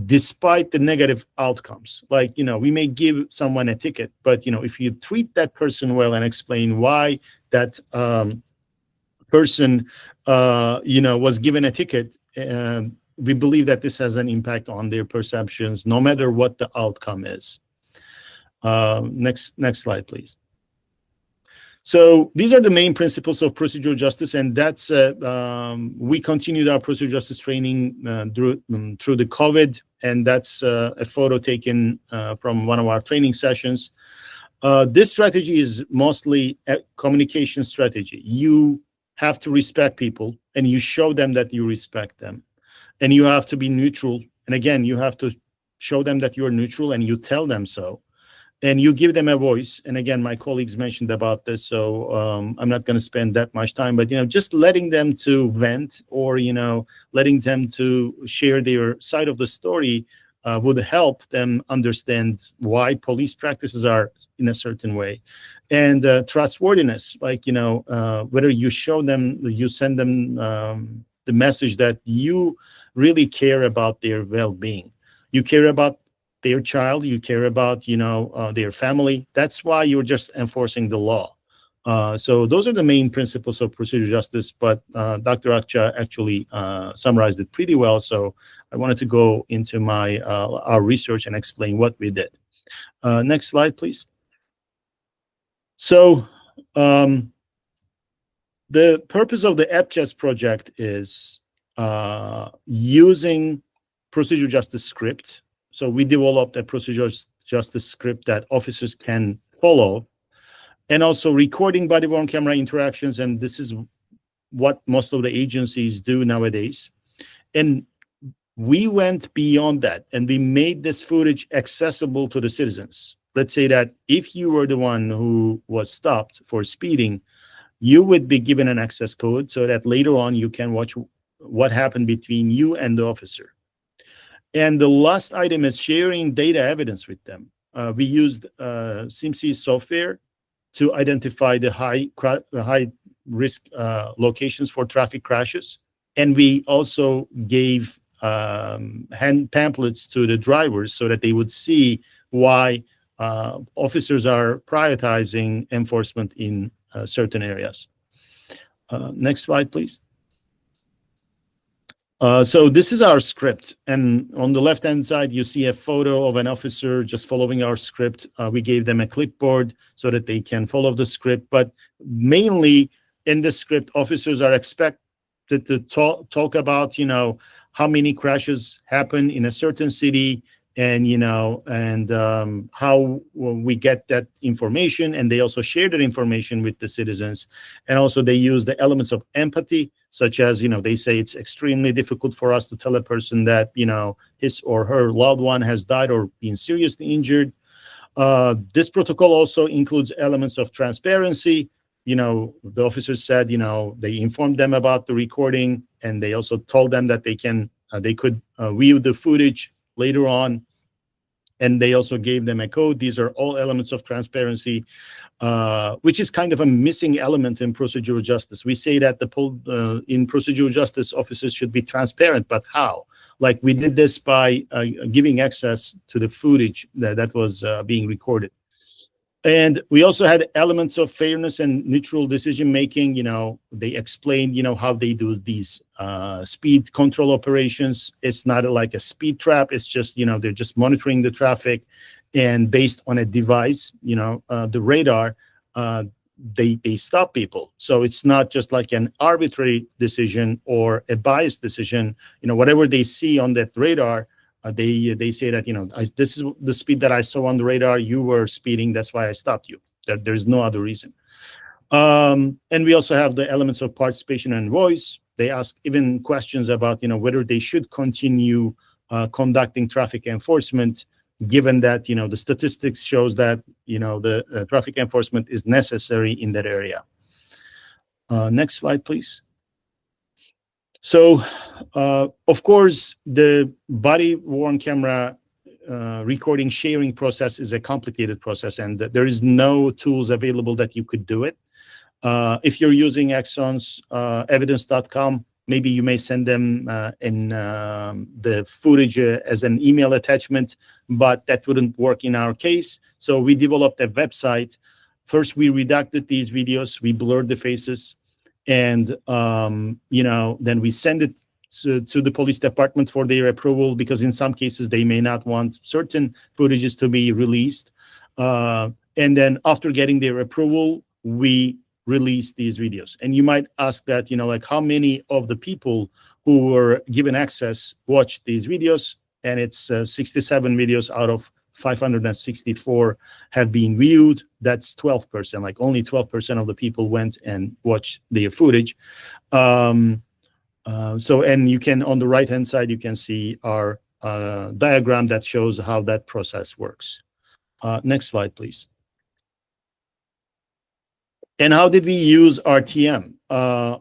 despite the negative outcomes. Like, we may give someone a ticket, but if you treat that person well and explain why that person was given a ticket, we believe that this has an impact on their perceptions, no matter what the outcome is. Next slide, please. So these are the main principles of procedural justice, and that's we continued our procedural justice training through the COVID, and that's a photo taken from one of our training sessions. This strategy is mostly a communication strategy. You have to respect people, and you show them that you respect them, and you have to be neutral. And again, you have to show them that you're neutral, and you tell them so. And you give them a voice. And again, my colleagues mentioned about this, so I'm not going to spend that much time. But just letting them to vent, or letting them to share their side of the story would help them understand why police practices are in a certain way. And trustworthiness, like whether you show them, you send them the message that you really care about their well-being, you care about their child, you care about their family. That's why you're just enforcing the law. So those are the main principles of procedural justice, but Dr. Akca actually summarized it pretty well. So I wanted to go into our research and explain what we did. Next slide, please. So the purpose of the EPJUST project is using procedural justice script. So we developed a procedural justice script that officers can follow, and also recording body-worn camera interactions. And this is what most of the agencies do nowadays. And we went beyond that, and we made this footage accessible to the citizens. Let's say that if you were the one who was stopped for speeding, you would be given an access code so that later on you can watch what happened between you and the officer. And the last item is sharing data evidence with them. We used SIMC software to identify the high risk locations for traffic crashes. And we also gave hand pamphlets to the drivers so that they would see why officers are prioritizing enforcement in certain areas. Next slide, please. So this is our script, and on the left-hand side, you see a photo of an officer just following our script. We gave them a clipboard so that they can follow the script, but mainly in the script, officers are expected to talk about, how many crashes happen in a certain city, and, how we get that information. And they also share that information with the citizens. And also they use the elements of empathy, such as, they say it's extremely difficult for us to tell a person that, his or her loved one has died or been seriously injured. This protocol also includes elements of transparency. The officers said, they informed them about the recording, and they also told them that they could view the footage later on. And they also gave them a code. These are all elements of transparency, which is kind of a missing element in procedural justice. We say that in procedural justice, officers should be transparent, but how? Like, we did this by giving access to the footage that was being recorded. And we also had elements of fairness and neutral decision-making. They explained, how they do these speed control operations. It's not like a speed trap. It's just, they're just monitoring the traffic. and based on a device, the radar, they stop people. So it's not just like an arbitrary decision or a biased decision. Whatever they see on that radar, they say that, this is the speed that I saw on the radar. You were speeding. That's why I stopped you. There's no other reason. And we also have the elements of participation and voice. They ask even questions about, whether they should continue conducting traffic enforcement, given that, the statistics shows that, the traffic enforcement is necessary in that area. Next slide, please. So, of course, the body-worn camera recording sharing process is a complicated process, and there is no tools available that you could do it. If you're using Axon's evidence.com, maybe you may send them in the footage as an email attachment, but that wouldn't work in our case. So we developed a website. First, we redacted these videos, we blurred the faces, and then we send it to the police department for their approval, because in some cases they may not want certain footages to be released. And then after getting their approval, we release these videos. And you might ask that, like how many of the people who were given access watched these videos? And it's 67 videos out of 564 have been viewed. That's 12%. Like only 12% of the people went and watched their footage. And you can, on the right-hand side, you can see our diagram that shows how that process works. Next slide, please. And how did we use RTM?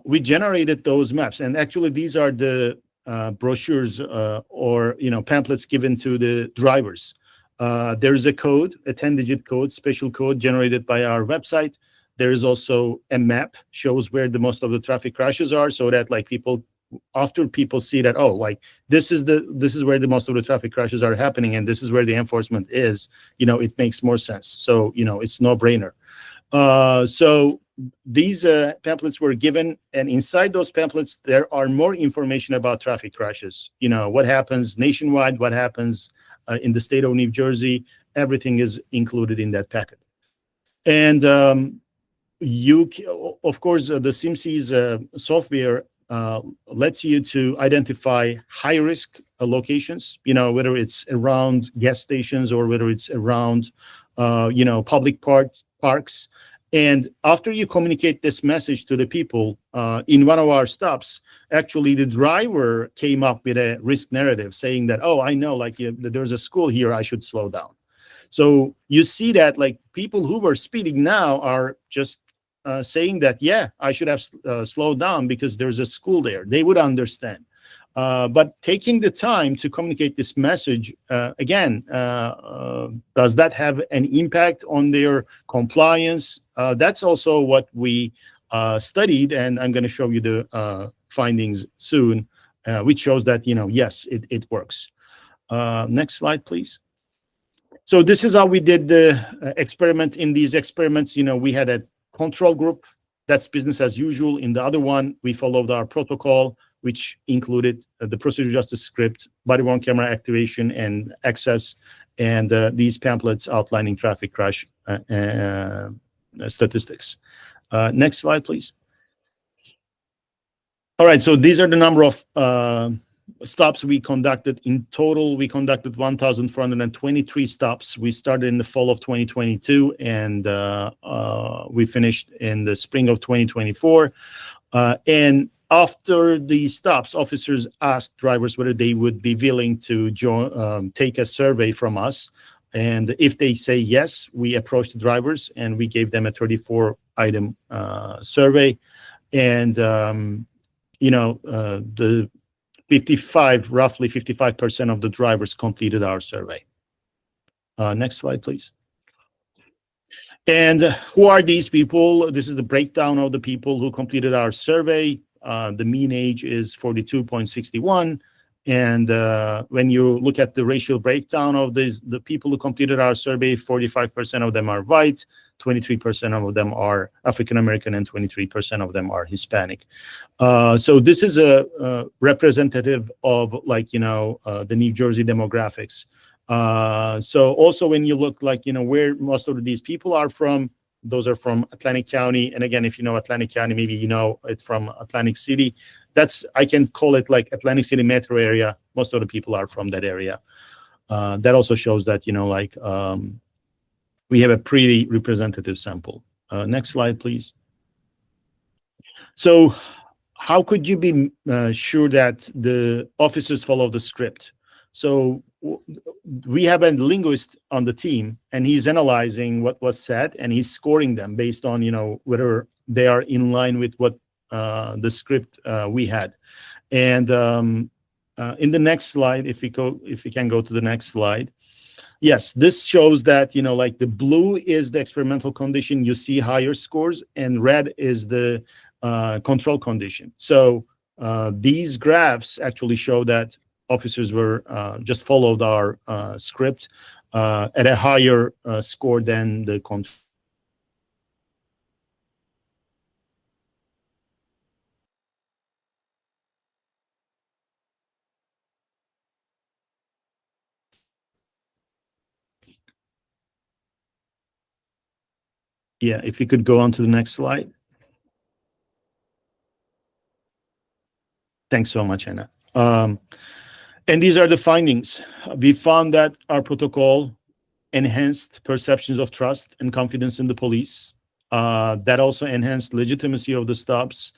We generated those maps, and actually these are the brochures or pamphlets given to the drivers. There's a code, a 10-digit code, special code generated by our website. There is also a map, shows where the most of the traffic crashes are, so that after people see that, this is where the most of the traffic crashes are happening, and this is where the enforcement is, it makes more sense. So it's no-brainer. So these pamphlets were given, and inside those pamphlets there are more information about traffic crashes. What happens nationwide, what happens in the state of New Jersey. Everything is included in that packet. And of course, the SIMC's software lets you to identify high-risk locations, whether it's around gas stations or whether it's around public parks. And after you communicate this message to the people, in one of our stops, actually the driver came up with a risk narrative saying that, I know, there's a school here, I should slow down. So you see that people who were speeding now are just saying that, yeah, I should have slowed down because there's a school there. They would understand. But taking the time to communicate this message, again, does that have an impact on their compliance? That's also what we studied, and I'm going to show you the findings soon, which shows that, yes, it works. Next slide, please. So this is how we did the experiment. In these experiments, we had a control group. That's business as usual. In the other one, we followed our protocol, which included the procedural justice script, body-worn camera activation and access, and these pamphlets outlining traffic crash statistics. Next slide, please. All right, so these are the number of stops we conducted. In total, we conducted 1,423 stops. We started in the fall of 2022, and we finished in the spring of 2024. And after the stops, officers asked drivers whether they would be willing to take a survey from us. And if they say yes, we approached the drivers and we gave them a 34-item survey. And, the roughly 55% of the drivers completed our survey. Next slide, please. And who are these people? This is the breakdown of the people who completed our survey. The mean age is 42.61. And when you look at the racial breakdown of the people who completed our survey, 45% of them are white, 23% of them are African-American, and 23% of them are Hispanic. So this is a representative of the New Jersey demographics. So also when you look like, where most of these people are from, those are from Atlantic County. And again, if you know Atlantic County, maybe you know it from Atlantic City. I can call it like Atlantic City metro area. Most of the people are from that area. That also shows that, we have a pretty representative sample. Next slide, please. So how could you be sure that the officers follow the script? So we have a linguist on the team, and he's analyzing what was said, and he's scoring them based on, whether they are in line with what the script we had. And in the next slide, if we can go to the next slide. Yes, this shows that, like the blue is the experimental condition, you see higher scores, and red is the control condition. So these graphs actually show that officers were just followed our script at a higher score than the control. Yeah, if you could go on to the next slide. Thanks so much, Anna. And these are the findings. We found that our protocol enhanced perceptions of trust and confidence in the police. That also enhanced legitimacy of the stops.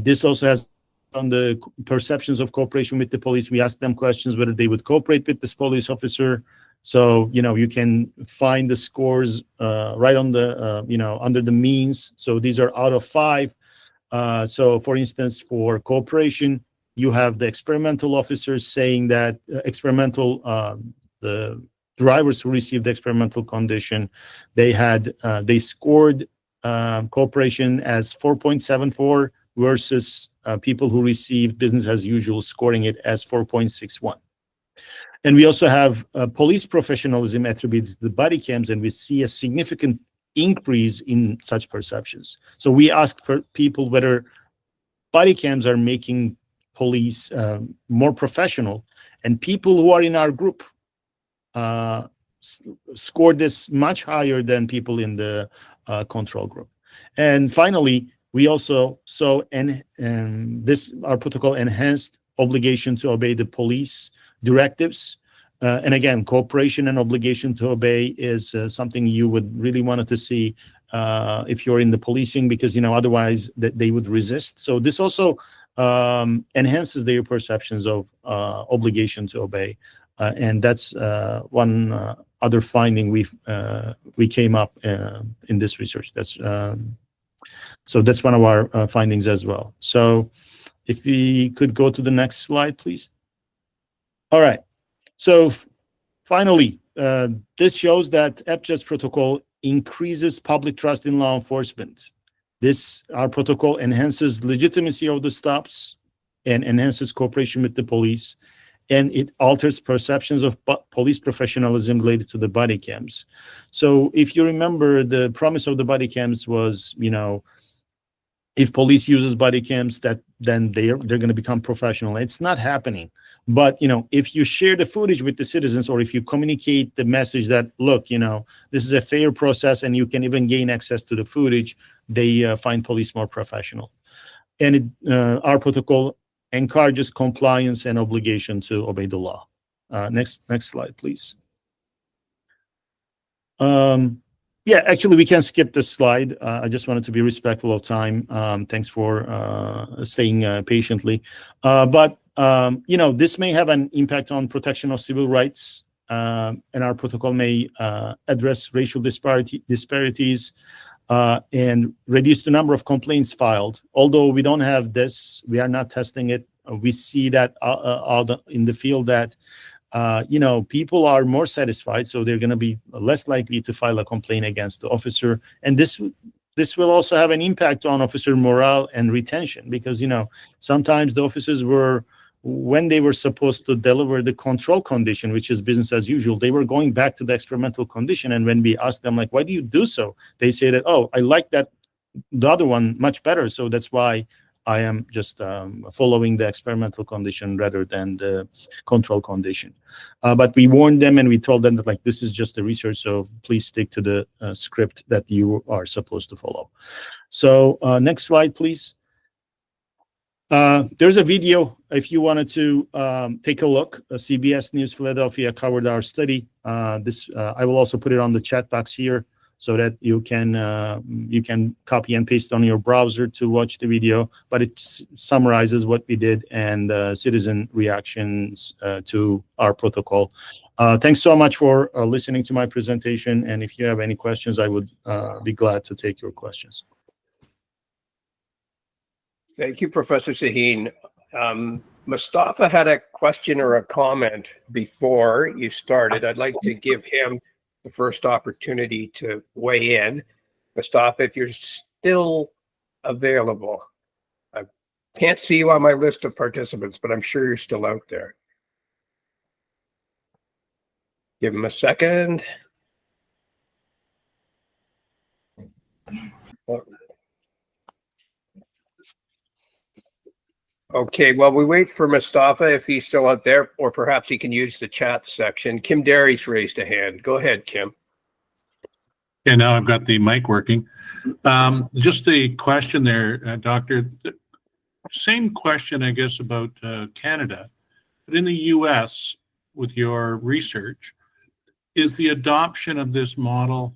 This also has on the perceptions of cooperation with the police. We asked them questions whether they would cooperate with this police officer. So, you can find the scores right on the, under the means. So these are out of 5. So for instance, for cooperation, you have the experimental officers saying that the drivers who received the experimental condition, they scored cooperation as 4.74 versus people who received business as usual, scoring it as 4.61. And we also have police professionalism attributed to the body cams, and we see a significant increase in such perceptions. So we asked people whether body cams are making police more professional, and people who are in our group scored this much higher than people in the control group. And finally, we also saw our protocol enhanced obligation to obey the police directives. And again, cooperation and obligation to obey is something you would really want to see if you're in the policing, because otherwise they would resist. So this also enhances their perceptions of obligation to obey, and that's one other finding we came up in this research. So that's one of our findings as well. So if we could go to the next slide, please. All right. So finally, this shows that EPJA's protocol increases public trust in law enforcement. Our protocol enhances legitimacy of the stops and enhances cooperation with the police, and it alters perceptions of police professionalism related to the body cams. So if you remember, the promise of the body cams was, if police uses body cams, then they're going to become professional. It's not happening. But, if you share the footage with the citizens, or if you communicate the message that, look, this is a fair process and you can even gain access to the footage, they find police more professional. And our protocol encourages compliance and obligation to obey the law. Next slide, please. Yeah, actually, we can skip this slide. I just wanted to be respectful of time. Thanks for staying patiently. But this may have an impact on protection of civil rights, and our protocol may address racial disparities and reduce the number of complaints filed. Although we don't have this, we are not testing it. We see that out in the field that people are more satisfied, so they're going to be less likely to file a complaint against the officer. And this will also have an impact on officer morale and retention, because sometimes the officers when they were supposed to deliver the control condition, which is business as usual, they were going back to the experimental condition. And when we asked them, like, why do you do so? They say that, oh, I like the other one much better, so that's why I am just following the experimental condition rather than the control condition. But we warned them and we told them that like this is just a research, so please stick to the script that you are supposed to follow. So next slide, please. There's a video if you wanted to take a look. CBS News Philadelphia covered our study. I will also put it on the chat box here so that you can copy and paste on your browser to watch the video. But it summarizes what we did and citizen reactions to our protocol. Thanks so much for listening to my presentation. And if you have any questions, I would be glad to take your questions. Thank you, Professor Sahin. Mustafa had a question or a comment before you started. I'd like to give him the first opportunity to weigh in. Mustafa, if you're still available. I can't see you on my list of participants, but I'm sure you're still out there. Give him a second. Okay, well, we wait for Mustafa if he's still out there, or perhaps he can use the chat section. Kim Derry's raised a hand. Go ahead, Kim. Yeah, now I've got the mic working. Just a question there, Doctor. Same question, I guess, about Canada. But in the US, with your research, is the adoption of this model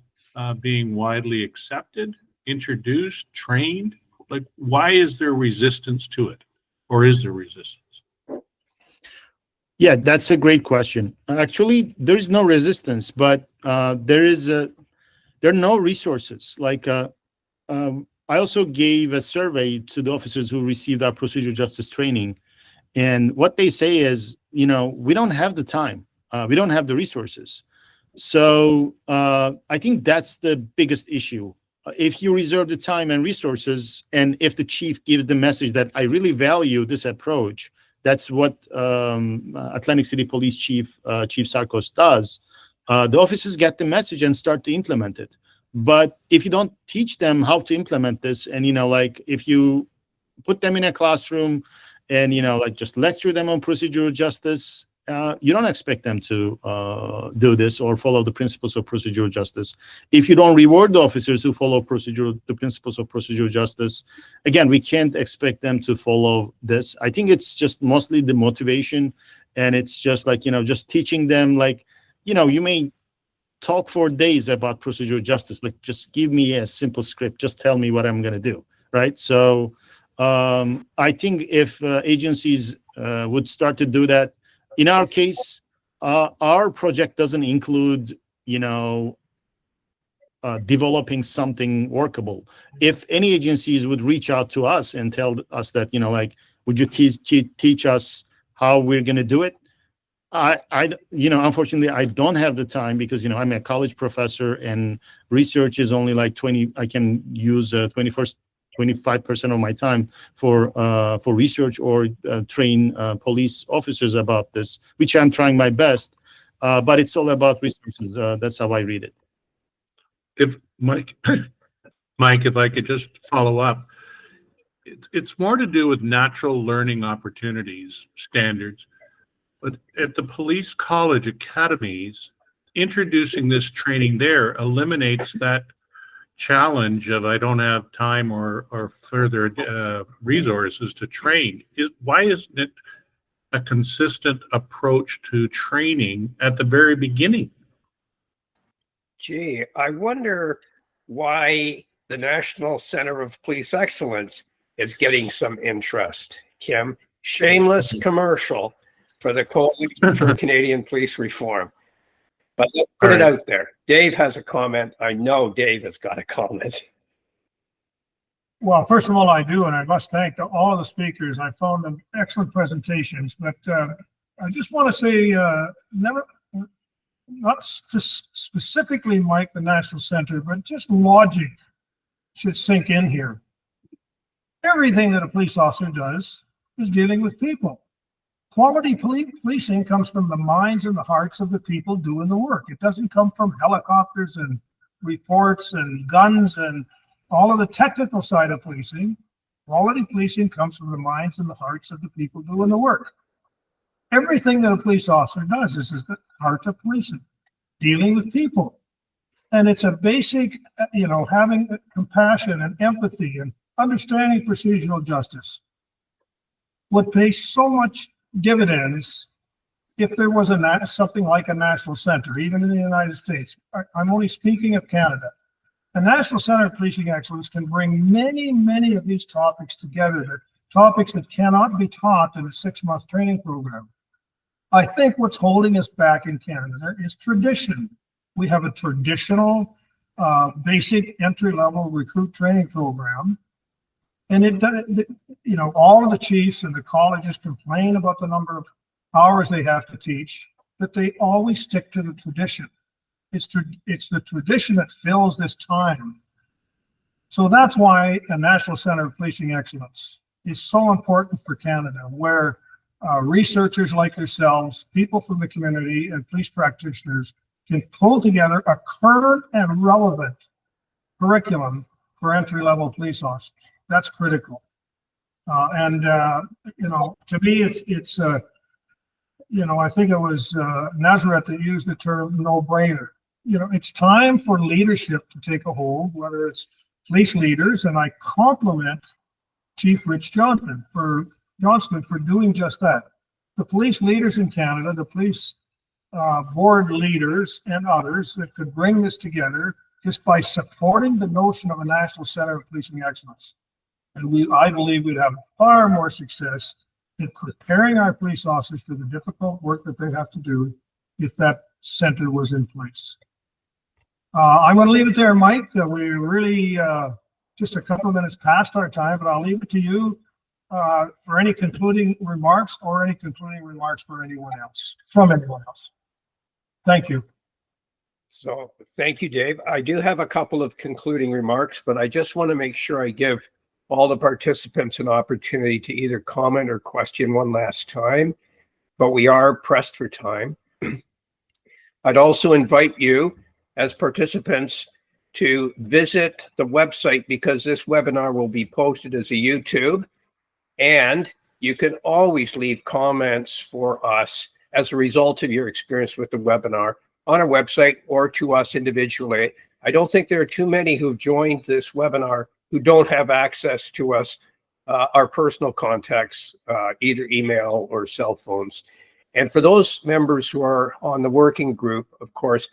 being widely accepted, introduced, trained? Like, why is there resistance to it? Or is there resistance? Yeah, that's a great question. Actually, there is no resistance, but there are no resources. Like I also gave a survey to the officers who received our procedural justice training, and what they say is, you know, we don't have the time, we don't have the resources. So I think that's the biggest issue. If you reserve the time and resources, and if the chief gives the message that I really value this approach, that's what Atlantic City Police Chief Sarkos does. The officers get the message and start to implement it. But if you don't teach them how to implement this, and you know, like if you put them in a classroom and you know, like just lecture them on procedural justice, you don't expect them to do this or follow the principles of procedural justice. If you don't reward the officers who follow the principles of procedural justice, again, we can't expect them to follow this. I think it's just mostly the motivation, and it's just like, you know, just teaching them, like, you know, you may talk for days about procedural justice, like just give me a simple script, just tell me what I'm going to do, right? So I think if agencies would start to do that. In our case, our project doesn't include, you know, developing something workable. If any agencies would reach out to us and tell us that, you know, like, would you teach us how we're going to do it? You know, unfortunately, I don't have the time because, you know, I'm a college professor and research is only like 20. I can use 25% of my time for research or train police officers about this, which I'm trying my best. But it's all about resources. That's how I read it. If Mike, if I could just follow up, it's more to do with natural learning opportunities, standards. But at the police college academies, introducing this training there eliminates that challenge of I don't have time or further resources to train. Why isn't it a consistent approach to training at the very beginning? Gee, I wonder why the National Center of Police Excellence is getting some interest, Kim. Shameless commercial for the Coalition for Canadian Police Reform. But let's put it out there. Dave has a comment. I know Dave has got a comment. Well, first of all, I do, and I must thank all of the speakers. I found them excellent presentations, but I just want to say, not specifically, Mike, the National Center, but just logic should sink in here. Everything that a police officer does is dealing with people. Quality policing comes from the minds and the hearts of the people doing the work. It doesn't come from helicopters and reports and guns and all of the technical side of policing. Quality policing comes from the minds and the hearts of the people doing the work. Everything that a police officer does is the heart of policing, dealing with people. And it's a basic, having compassion and empathy and understanding procedural justice would pay so much dividends if there was something like a national center, even in the United States. I'm only speaking of Canada. A National Center of Policing Excellence can bring many, many of these topics together, topics that cannot be taught in a 6-month training program. I think what's holding us back in Canada is tradition. We have a traditional basic entry-level recruit training program. And all of the chiefs and the colleges complain about the number of hours they have to teach, but they always stick to the tradition. It's the tradition that fills this time. So that's why a National Center of Policing Excellence is so important for Canada, where researchers like yourselves, people from the community, and police practitioners can pull together a current and relevant curriculum for entry-level police officers. That's critical. To me, it's I think it was Nazareth that used the term no-brainer. It's time for leadership to take a hold, whether it's police leaders, and I compliment Chief Rich Johnston for doing just that. The police leaders in Canada, the police board leaders and others that could bring this together just by supporting the notion of a National Center of Policing Excellence. And I believe we'd have far more success in preparing our police officers for the difficult work that they have to do if that center was in place. I'm going to leave it there, Mike. We're really just a couple of minutes past our time, but I'll leave it to you for any concluding remarks or any concluding remarks from anyone else. Thank you. So thank you, Dave. I do have a couple of concluding remarks, but I just want to make sure I give all the participants an opportunity to either comment or question one last time, but we are pressed for time. I'd also invite you as participants to visit the website, because this webinar will be posted as a YouTube, and you can always leave comments for us as a result of your experience with the webinar on our website or to us individually. I don't think there are too many who've joined this webinar who don't have access to us, our personal contacts, either email or cell phones. And for those members who are on the working group, of course,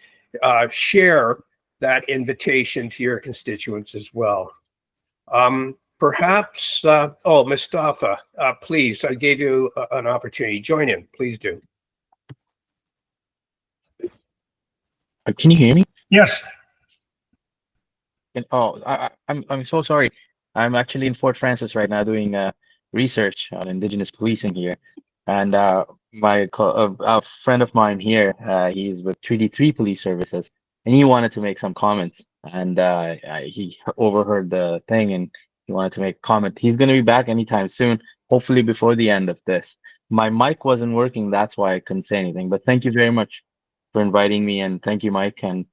share that invitation to your constituents as well. Perhaps, Mustafa, please, I gave you an opportunity. Join in, please do. Can you hear me? Yes. I'm so sorry. I'm actually in Fort Francis right now doing research on Indigenous policing here, and a friend of mine here, he's with 3D3 Police Services, and he wanted to make some comments, and he overheard the thing, and he wanted to make a comment. He's going to be back anytime soon, hopefully before the end of this. My mic wasn't working, that's why I couldn't say anything. But thank you very much for inviting me, and thank you, Mike, and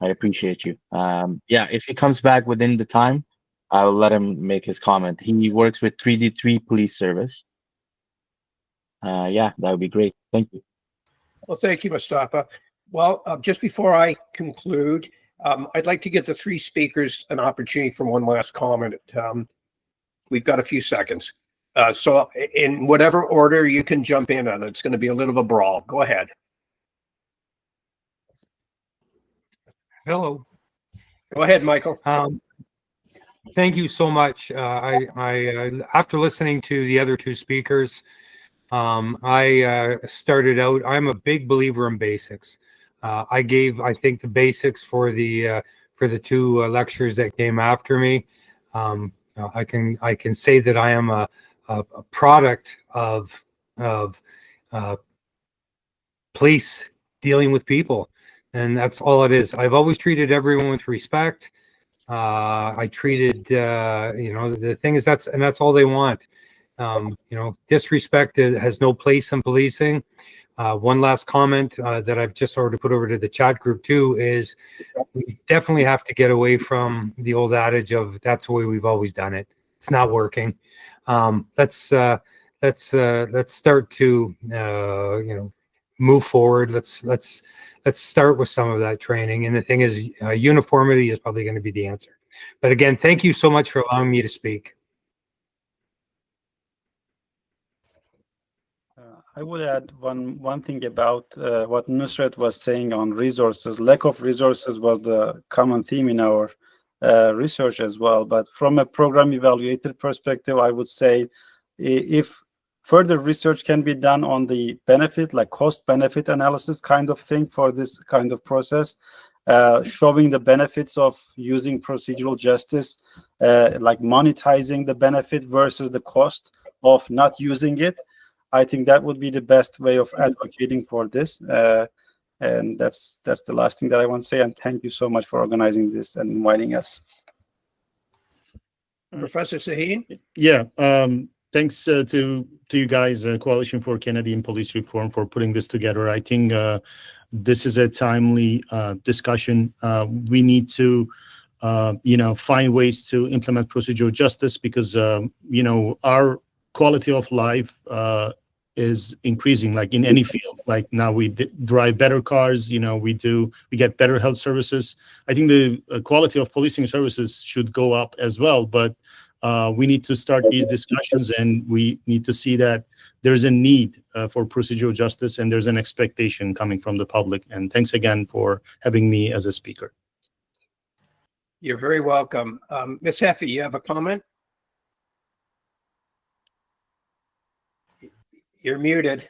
I appreciate you. Yeah, if he comes back within the time, I'll let him make his comment. He works with 3D3 Police Service. Yeah, that would be great. Thank you. Well, thank you, Mustafa. Well, just before I conclude, I'd like to give the three speakers an opportunity for one last comment. We've got a few seconds. So in whatever order you can jump in on, it's going to be a little of a brawl. Go ahead. Hello. Go ahead, Michael. Thank you so much. I after listening to the other two speakers, I started out. I'm a big believer in basics. I think, the basics for the two lectures that came after me. I can say that I am a product of police dealing with people, and that's all it is. I've always treated everyone with respect. I treated, the thing is that's all they want. Disrespect has no place in policing. One last comment that I've just already put over to the chat group too is we definitely have to get away from the old adage of that's the way we've always done it. it's not working. Let's start to move forward. Let's start with some of that training. And the thing is, uniformity is probably going to be the answer. But again, thank you so much for allowing me to speak. I would add one thing about what Nusret was saying on resources. Lack of resources was the common theme in our research as well. But from a program evaluator perspective, I would say if further research can be done on the benefit, like cost-benefit analysis kind of thing for this kind of process, showing the benefits of using procedural justice, like monetizing the benefit versus the cost of not using it, I think that would be the best way of advocating for this. And that's the last thing that I want to say. And thank you so much for organizing this and inviting us. Professor Sahin? Yeah, thanks to you guys, Coalition for Canadian Police Reform, for putting this together. I think this is a timely discussion. We need to, find ways to implement procedural justice because, our quality of life is increasing, like in any field. Like now we drive better cars, we get better health services. I think the quality of policing services should go up as well, but we need to start these discussions, and we need to see that there's a need for procedural justice, and there's an expectation coming from the public. And thanks again for having me as a speaker. You're very welcome. Ms. Heffy, you have a comment? You're muted.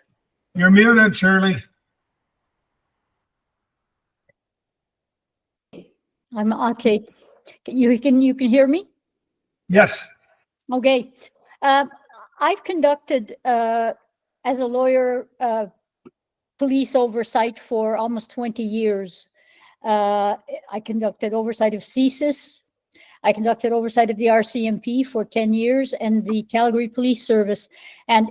You're muted, Shirley. I'm okay. You can hear me? Yes. Okay. I've conducted, as a lawyer, police oversight for almost 20 years. I conducted oversight of CSIS. I conducted oversight of the RCMP for 10 years and the Calgary Police Service. And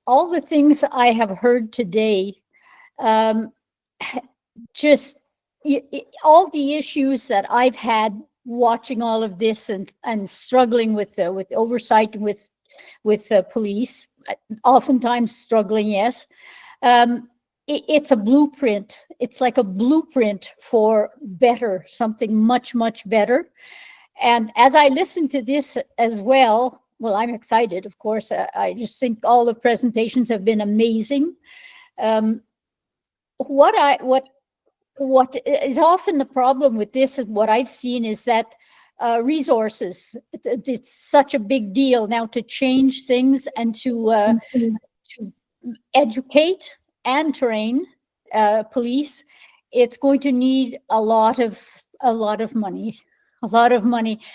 all the things I have heard today, all the issues that I've had watching all of this and struggling with oversight and with police, oftentimes struggling, yes. It's a blueprint. It's like a blueprint for better, something much, much better. And as I listen to this as well, I'm excited, of course. I just think all the presentations have been amazing. What is often the problem with this, and what I've seen, is that resources. It's such a big deal now to change things and to educate and train police. It's going to need a lot of money,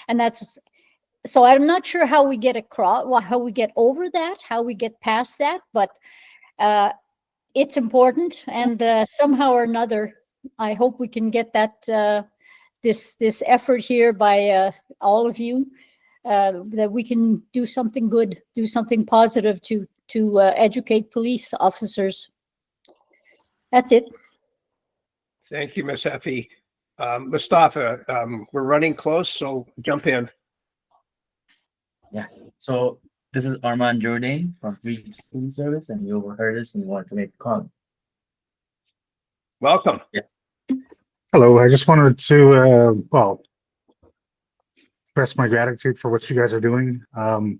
and that's. So I'm not sure how we get across, how we get over that, how we get past that, but it's important, and somehow or another, I hope we can get that this effort here by all of you, that we can do something good, do something positive to educate police officers. That's it. Thank you, Ms. Heffy. Mustafa, we're running close, so jump in. Yeah. So this is Armand Jourdain from 3 Police Service, and you overheard us and you want to make a comment. Welcome. Yeah. Hello. I just wanted to express my gratitude for what you guys are doing. I'm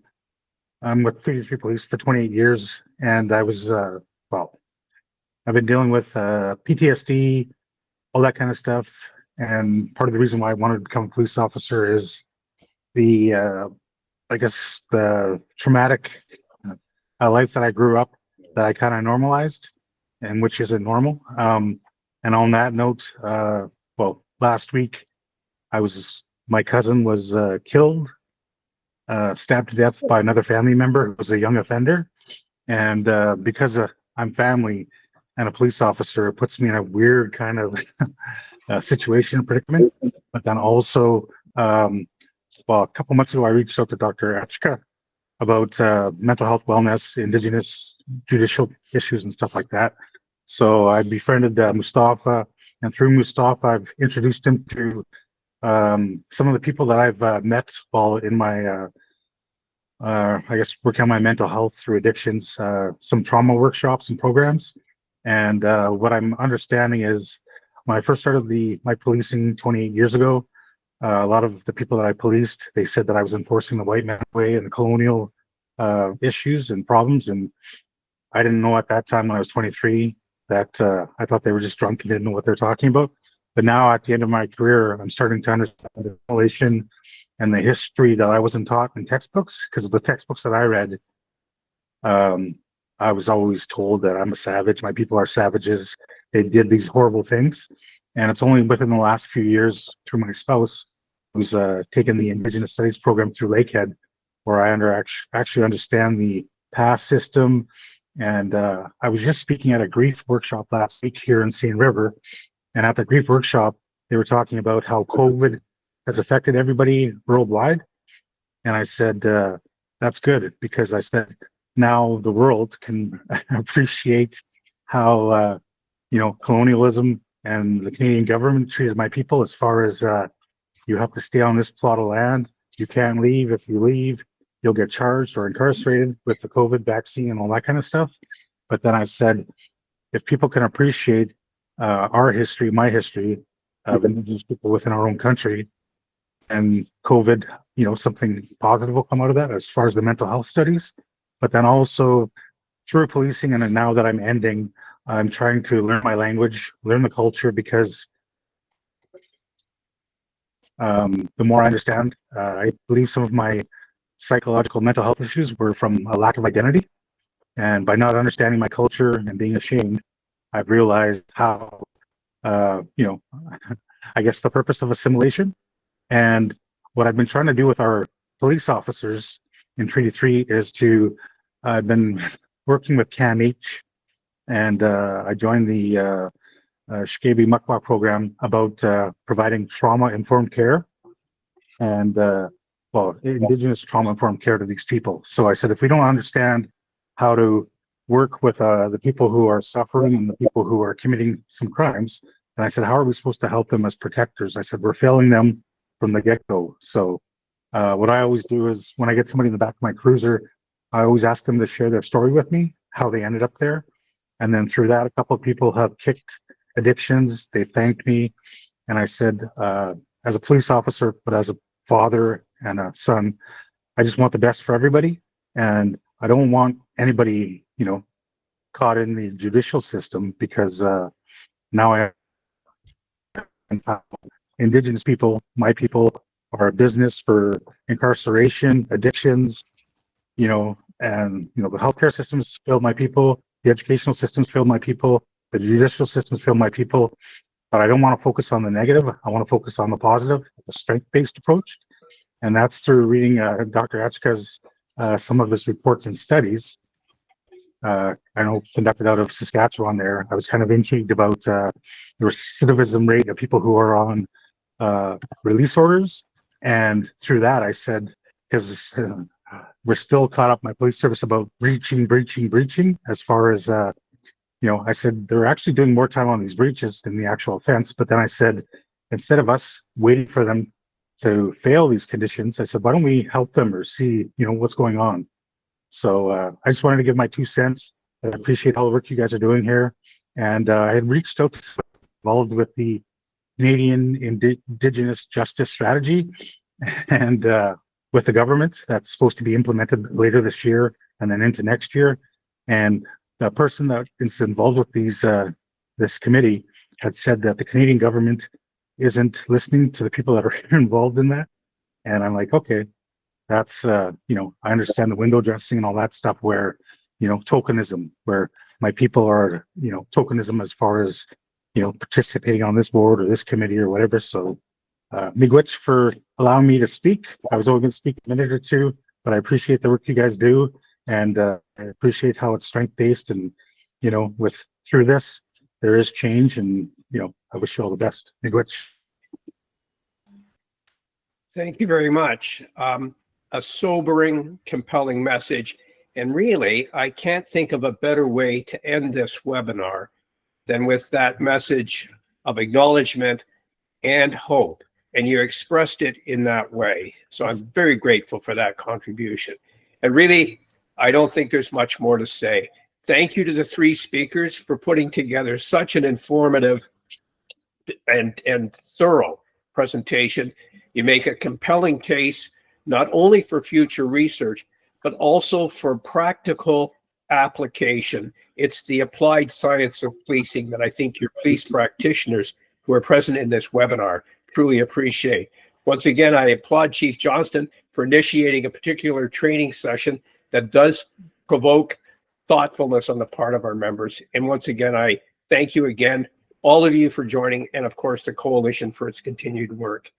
with 33 Police for 28 years, and I was I've been dealing with PTSD, all that kind of stuff. And part of the reason why I wanted to become a police officer is the the traumatic life that I grew up, that I kind of normalized, and which isn't normal. And on that note, last week, my cousin was killed, stabbed to death by another family member who was a young offender. And because I'm family and a police officer, it puts me in a weird kind of situation, predicament. But then also, a couple months ago, I reached out to Dr. Akca about mental health, wellness, Indigenous judicial issues and stuff like that. So I befriended Mustafa, and through Mustafa, I've introduced him to some of the people that I've met while in my I guess, working on my mental health through addictions, some trauma workshops and programs. And what I'm understanding is when I first started my policing 28 years ago, a lot of the people that I policed, they said that I was enforcing the white man way and the colonial issues and problems. And I didn't know at that time when I was 23 that I thought they were just drunk and didn't know what they're talking about. But now at the end of my career, I'm starting to understand the relation and the history that I wasn't taught in textbooks, because of the textbooks that I read. I was always told that I'm a savage. My people are savages. They did these horrible things. And it's only within the last few years through my spouse, who's taken the Indigenous Studies program through Lakehead, where I actually understand the past system. And I was just speaking at a grief workshop last week here in Saint River. And at the grief workshop, they were talking about how COVID has affected everybody worldwide. And I said, that's good, because I said, now the world can appreciate how, colonialism and the Canadian government treated my people, as far as you have to stay on this plot of land. You can't leave. If you leave, you'll get charged or incarcerated with the COVID vaccine and all that kind of stuff. But then I said, if people can appreciate our history, my history of Indigenous people within our own country, and COVID, something positive will come out of that as far as the mental health studies. But then also through policing, and now that I'm ending, I'm trying to learn my language, learn the culture, because the more I understand, I believe some of my psychological mental health issues were from a lack of identity. And by not understanding my culture and being ashamed, I've realized how, I guess the purpose of assimilation. And what I've been trying to do with our police officers in Treaty 3 is I've been working with CAMH, and I joined the Shkabi Mukwa program about providing trauma-informed care and, Indigenous trauma-informed care to these people. So I said, if we don't understand how to work with the people who are suffering and the people who are committing some crimes, then I said, how are we supposed to help them as protectors? I said, we're failing them from the get-go. So what I always do is, when I get somebody in the back of my cruiser, I always ask them to share their story with me, how they ended up there. And then through that, a couple of people have kicked addictions. They thanked me. And I said, as a police officer, but as a father and a son, I just want the best for everybody. And I don't want anybody, caught in the judicial system, because now I have Indigenous people, my people, are a business for incarceration, addictions, and the healthcare systems failed my people, the educational systems failed my people, the judicial systems failed my people. But I don't want to focus on the negative. I want to focus on the positive, the strength-based approach. And that's through reading Dr. Akca's some of his reports and studies. I know conducted out of Saskatchewan there. I was kind of intrigued about the recidivism rate of people who are on release orders. And through that, I said, because we're still caught up, my police service, about breaching, as far as, I said, they're actually doing more time on these breaches than the actual offense. But then I said, instead of us waiting for them to fail these conditions, I said, why don't we help them or see, what's going on? So I just wanted to give my 2 cents. I appreciate all the work you guys are doing here. And I had reached out to involved with the Canadian Indigenous Justice Strategy and with the government that's supposed to be implemented later this year and then into next year. And the person that is involved with this committee had said that the Canadian government isn't listening to the people that are involved in that. And I'm like, okay, that's, I understand the window dressing and all that stuff where, tokenism, where my people are, tokenism as far as, participating on this board or this committee or whatever. So miigwech for allowing me to speak. I was only going to speak a minute or two, but I appreciate the work you guys do. And I appreciate how it's strength-based, and, through this, there is change, and, I wish you all the best. Miigwech. Thank you very much. A sobering, compelling message. And really, I can't think of a better way to end this webinar than with that message of acknowledgement and hope. And you expressed it in that way. So I'm very grateful for that contribution. And really, I don't think there's much more to say. Thank you to the three speakers for putting together such an informative and thorough presentation. You make a compelling case, not only for future research, but also for practical application. It's the applied science of policing that I think your police practitioners who are present in this webinar truly appreciate. Once again, I applaud Chief Johnston for initiating a particular training session that does provoke thoughtfulness on the part of our members. And once again, I thank you again, all of you for joining, and of course, the Coalition for its continued work.